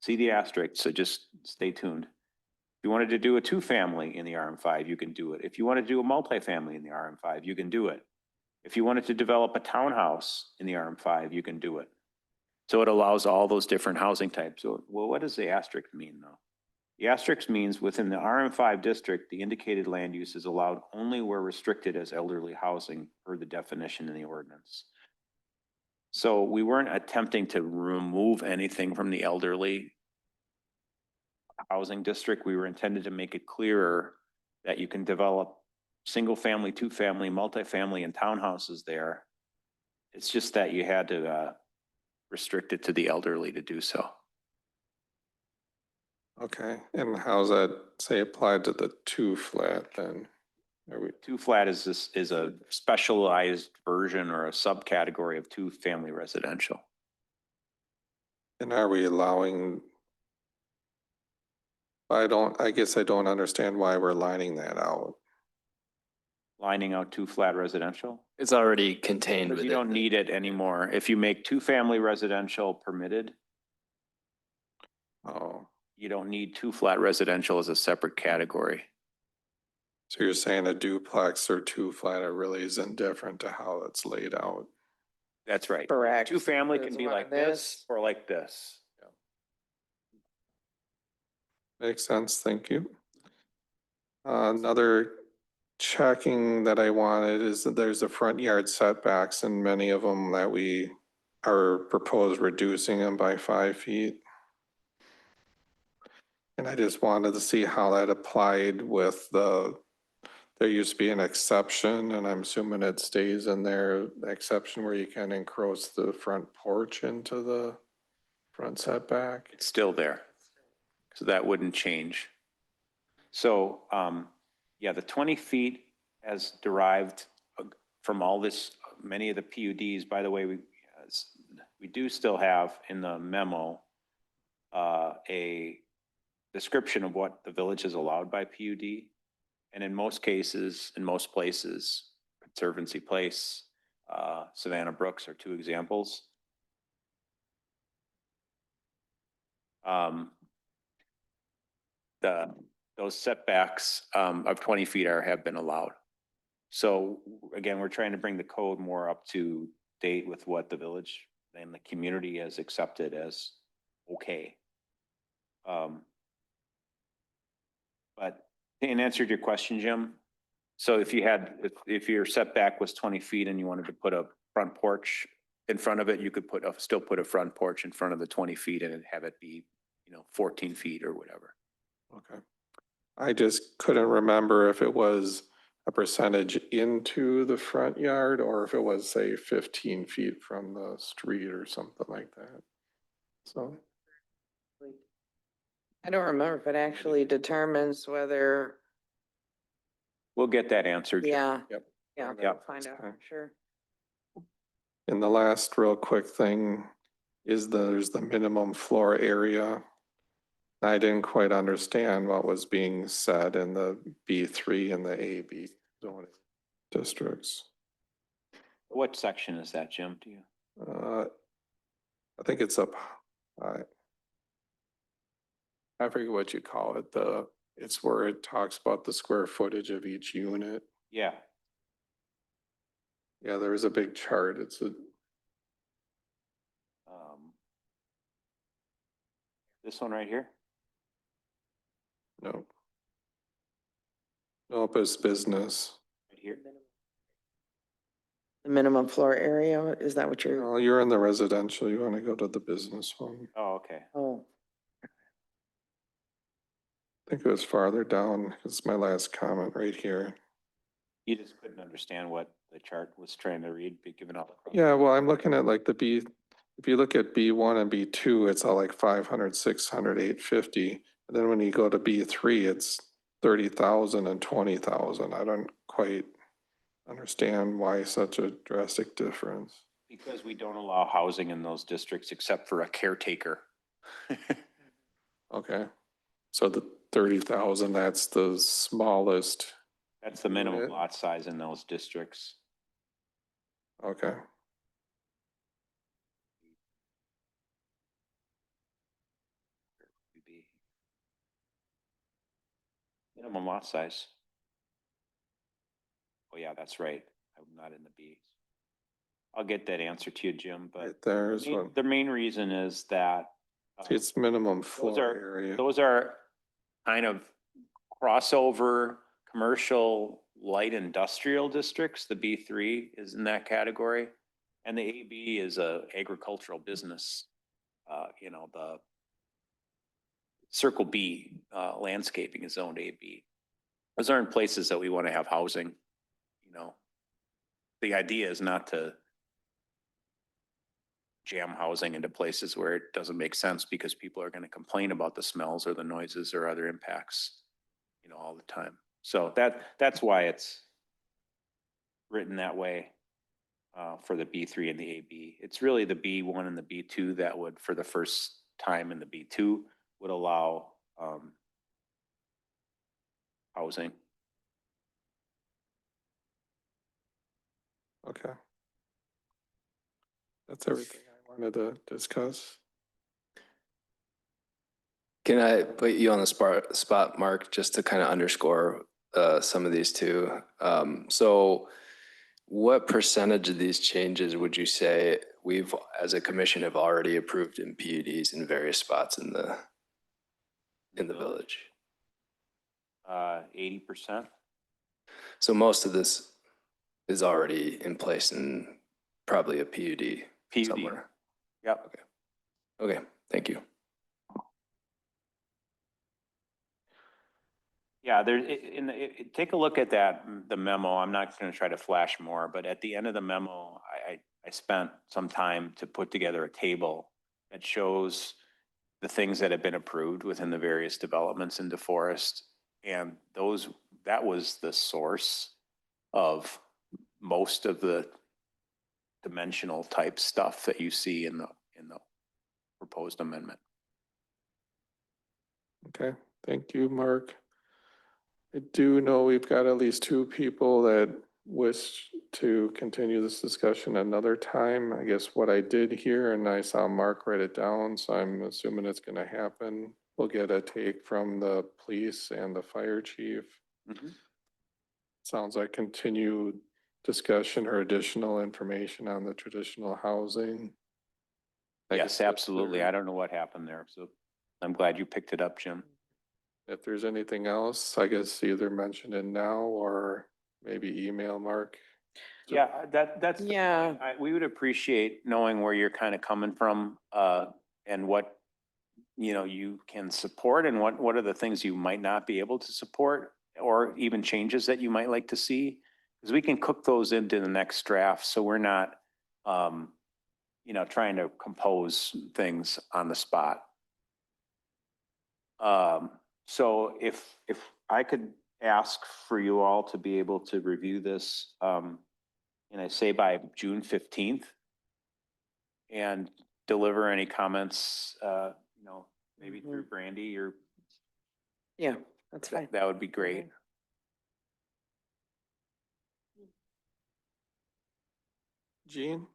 G: See the asterisk, so just stay tuned. If you wanted to do a 2-family in the RM5, you can do it. If you want to do a multifamily in the RM5, you can do it. If you wanted to develop a townhouse in the RM5, you can do it. So it allows all those different housing types. So, well, what does the asterisk mean though? The asterisk means within the RM5 district, the indicated land use is allowed only where restricted as elderly housing per the definition in the ordinance. So we weren't attempting to remove anything from the elderly housing district. We were intended to make it clearer that you can develop single family, 2-family, multifamily, and townhouses there. It's just that you had to restrict it to the elderly to do so.
D: Okay, and how's that, say, applied to the 2 flat then? Are we,
G: 2 flat is a specialized version or a subcategory of 2-family residential.
D: and are we allowing? I guess I don't understand why we're lining that out.
G: Lining out 2 flat residential.
N: It's already contained
G: Because
N: within.
G: you don't need it anymore. If you make 2-family residential permitted,
D: Oh,
G: you don't need 2 flat residential as a separate category.
D: so you're saying a duplex or 2 flat, it really isn't different to how it's laid out?
G: That's right.
F: Correct.
G: 2-family
F: There's
G: can be
F: one
G: like
F: of
G: this or like this.
D: Makes sense, thank you. Another checking that I wanted is that there's the front yard setbacks and many of them that we are proposed reducing them by 5 feet. And I just wanted to see how that applied with there used to be an exception, and I'm assuming it stays in there, the exception where you can encroach the front porch into the front setback.
G: It's still there. So that wouldn't change. So, yeah, the 20 feet as derived from all this, many of the PUDs, by the way, we do still have in the memo a description of what the village is allowed by PUD. And in most cases, in most places, Conservancy Place, Savannah Brooks are 2 examples. The those setbacks of 20 feet have been allowed. So again, we're trying to bring the code more up to date with what the village and the community has accepted as okay. But in answer to your question, Jim, so if you had, if your setback was 20 feet and you wanted to put a front porch in front of it, you could still put a front porch in front of the 20 feet and have it be, 14 feet or whatever.
D: Okay. I just couldn't remember if it was a percentage into the front yard or if it was, say, 15 feet from the street or something like that. So,
F: I don't remember if it actually determines whether,
G: We'll get that answered. Jim.
F: yeah.
D: Yep.
F: Yeah,
G: Yep.
F: we'll find out,
D: Okay.
F: sure.
D: and the last real quick thing is there's the minimum floor area. I didn't quite understand what was being said in the B3 and the AB zoning districts.
G: What section is that, Jim? Do you?
D: I think it's up, I forget what you call it, it's where it talks about the square footage of each unit.
G: Yeah.
D: Yeah, there is a big chart,
G: This one right here?
D: no. Nope, it's business.
G: Right here?
F: The minimum floor area, is that what you're,
D: Oh, you're in the residential, you wanna go to the business one.
G: Oh, okay.
F: oh,
D: I think it was farther down, it's my last comment right here.
G: You just couldn't understand what the chart was trying to read, given all the.
D: Yeah, well, I'm looking at like if you look at B1 and B2, it's all like 500, 600, 850. And then when you go to B3, it's 30,000 and 20,000. I don't quite understand why such a drastic difference.
G: Because we don't allow housing in those districts except for a caretaker.
D: Okay, so the 30,000, that's the smallest.
G: That's the minimum
D: Unit.
G: lot size in those districts.
D: Okay,
G: Minimum lot size. Oh, yeah, that's right. I'm not in the Bs. I'll get that answer to you, Jim, but
D: right there is one.
G: the main reason is that
D: It's minimum floor
G: are-
D: area.
G: those are kind of crossover commercial light industrial districts. The B3 is in that category. And the AB is a agricultural business. The Circle B landscaping is zoned AB. Those aren't places that we want to have housing. The idea is not to jam housing into places where it doesn't make sense because people are going to complain about the smells or the noises or other impacts, all the time. So that's why it's written that way for the B3 and the AB. It's really the B1 and the B2 that would, for the first time in the B2, would allow housing.
D: Okay. That's everything I wanted to discuss.
N: Can I put you on the spot, Mark, just to kind of underscore some of these too? So what percentage of these changes would you say we've, as a commission, have already approved in PUDs in various spots in the village?
G: 80%.
N: So most of this is already in place and probably a PUD somewhere.
G: Yep.
N: Okay, thank you.
G: Yeah, take a look at the memo. I'm not going to try to flash more, but at the end of the memo, I spent some time to put together a table that shows the things that have been approved within the various developments in DeForest. And that was the source of most of the dimensional type stuff that you see in the proposed amendment.
D: Okay, thank you, Mark. I do know we've got at least two people that wish to continue this discussion another time. I guess what I did here, and I saw Mark write it down, so I'm assuming it's gonna happen. we'll get a take from the police and the fire chief.
G: Mhm.
D: Sounds like continued discussion or additional information on the traditional housing. I
G: Yes,
D: guess if
G: absolutely.
D: there-
G: I don't know what happened there, so I'm glad you picked it up, Jim.
D: If there's anything else, I guess either mention it now or maybe email Mark.
G: Yeah, that's. the
F: Yeah.
G: point. We would appreciate knowing where you're kind of coming from, and what, you can support and what are the things you might not be able to support or even changes that you might like to see. Because we can cook those into the next draft, so we're not, trying to compose things on the spot. So if I could ask for you all to be able to review this, and I say by June 15th, and deliver any comments, maybe through Brandy or
F: Yeah, that's fine.
G: that would be great.
D: Jean?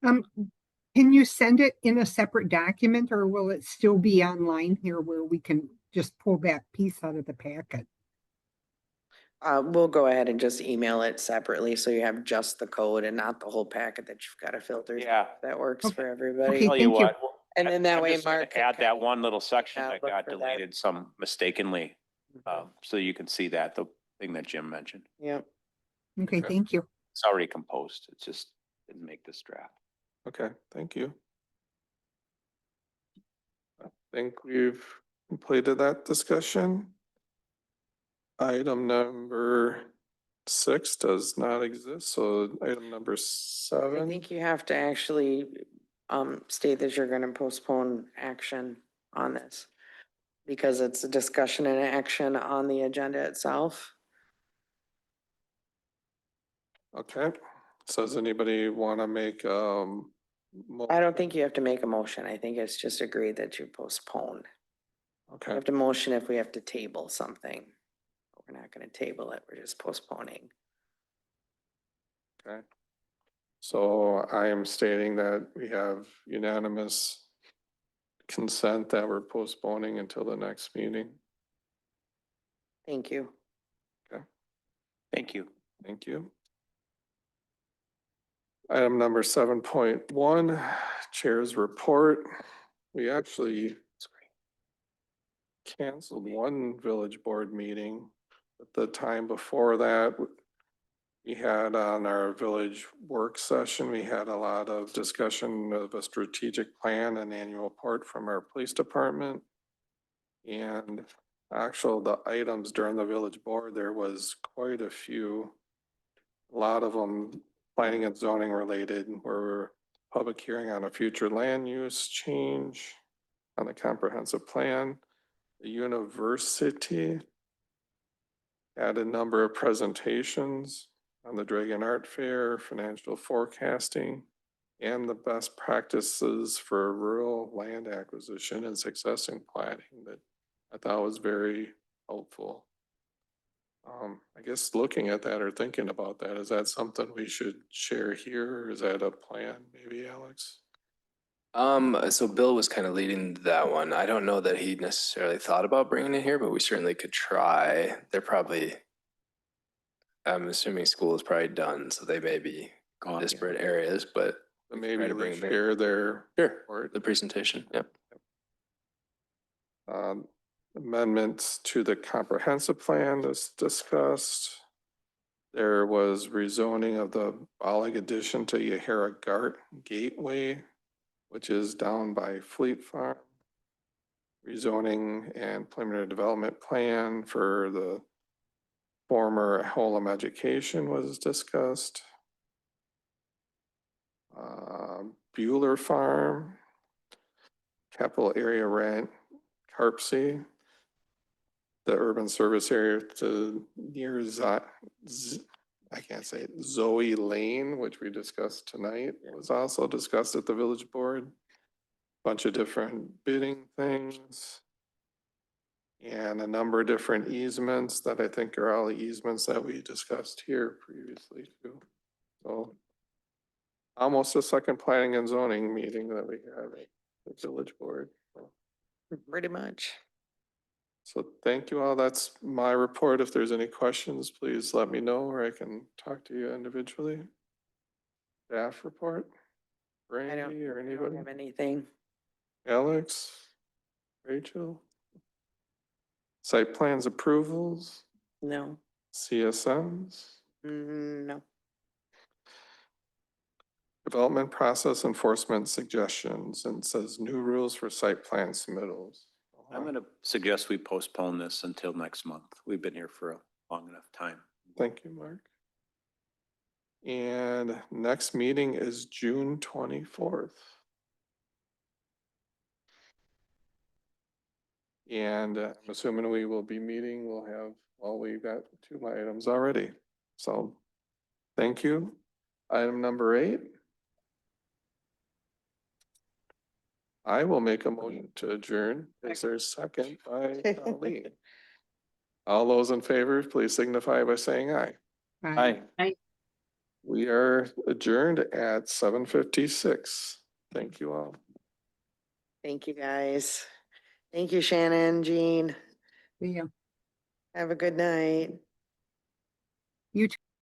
B: Can you send it in a separate document or will it still be online here where we can just pull that piece out of the packet?
F: We'll go ahead and just email it separately, so you have just the code and not the whole packet that you've got to filter. through.
G: Yeah.
F: That works for
B: Okay,
F: everybody.
G: Tell you
B: thank you.
G: what.
F: And then that
G: I'm
F: way
G: just gonna
F: Mark can
G: add that
F: kinda-
G: one little section
F: Yeah,
G: that
F: look
G: got
F: for that.
G: deleted some mistakenly, so you can see that, the thing that Jim mentioned.
F: Yep.
B: Okay,
D: Okay.
B: thank you.
G: It's already composed. It just didn't make this draft.
D: Okay, thank you. I think we've completed that discussion. Item number 6 does not exist, so item number
F: I
D: 7.
F: think you have to actually state that you're gonna postpone action on this. Because it's a discussion and action on the agenda itself.
D: Okay, so does anybody want to make,
F: I don't think you have to make a motion. I think it's just agreed that you postpone. You
D: okay,
F: have to motion if we have to table something. We're not gonna table it, we're just postponing.
D: okay. So I am stating that we have unanimous consent that we're postponing until the next meeting.
F: Thank you.
G: Thank you.
D: Thank you. Item number 7.1, Chair's Report. We actually canceled one village board meeting. But the time before that, we had on our village work session, we had a lot of discussion of a strategic plan and annual report from our police department. And the items during the village board, there was quite a few. A lot of them planning and zoning related were public hearing on a future land use change on the comprehensive plan. The university had a number of presentations on the Dragon Art Fair, financial forecasting, and the best practices for rural land acquisition and succession planning that I thought was very helpful. I guess looking at that or thinking about that, is that something we should share here? Or is that a plan, maybe, Alex?
N: So Bill was kind of leading that one. I don't know that he necessarily thought about bringing it here, but we certainly could try. I'm assuming school is probably done, so they may be
G: Gone, yeah.
N: disparate areas, but
D: But
N: we could try
D: maybe
N: to bring
D: we
N: it back.
D: share their
N: Sure,
D: report.
N: the presentation, yep.
D: Amendments to the comprehensive plan is discussed. There was rezoning of the Bollig addition to Yahara Gart Gateway, which is down by Fleet Farm. Rezoning and preliminary development plan for the former Holem Education was discussed. Bueller Farm, capital area rent, Carpsey, the urban service area to near I can't say it, Zoe Lane, which we discussed tonight, was also discussed at the village board. Bunch of different bidding things. And a number of different easements that I think are all the easements that we discussed here previously too. So almost a second planning and zoning meeting that we have at the village board. So
F: Pretty much.
D: So thank you all. That's my report. If there's any questions, please let me know or I can talk to you individually. Staff report?
F: I don't,
D: Randy or
F: I don't
D: anybody?
F: have anything.
D: Alex? Rachel? Site plans approvals?
F: No.
D: CSMs?
F: No.
D: Development process enforcement suggestions, and it says new rules for site plan submittals.
G: I'm going to suggest we postpone this until next month. We've been here for a long enough time.
D: Thank you, Mark. And next meeting is June 24th. And I'm assuming we will be meeting, we'll have, well, we've got 2 items already. So, thank you. Item number 8. I will make a motion to adjourn. Is there a second by Lee? All those in favor, please signify by saying aye.
B: Aye.
D: We are adjourned at 7:56. Thank you all.
F: Thank you, guys. Thank you, Shannon, Jean.
B: Yeah.
F: Have a good night.
B: You too.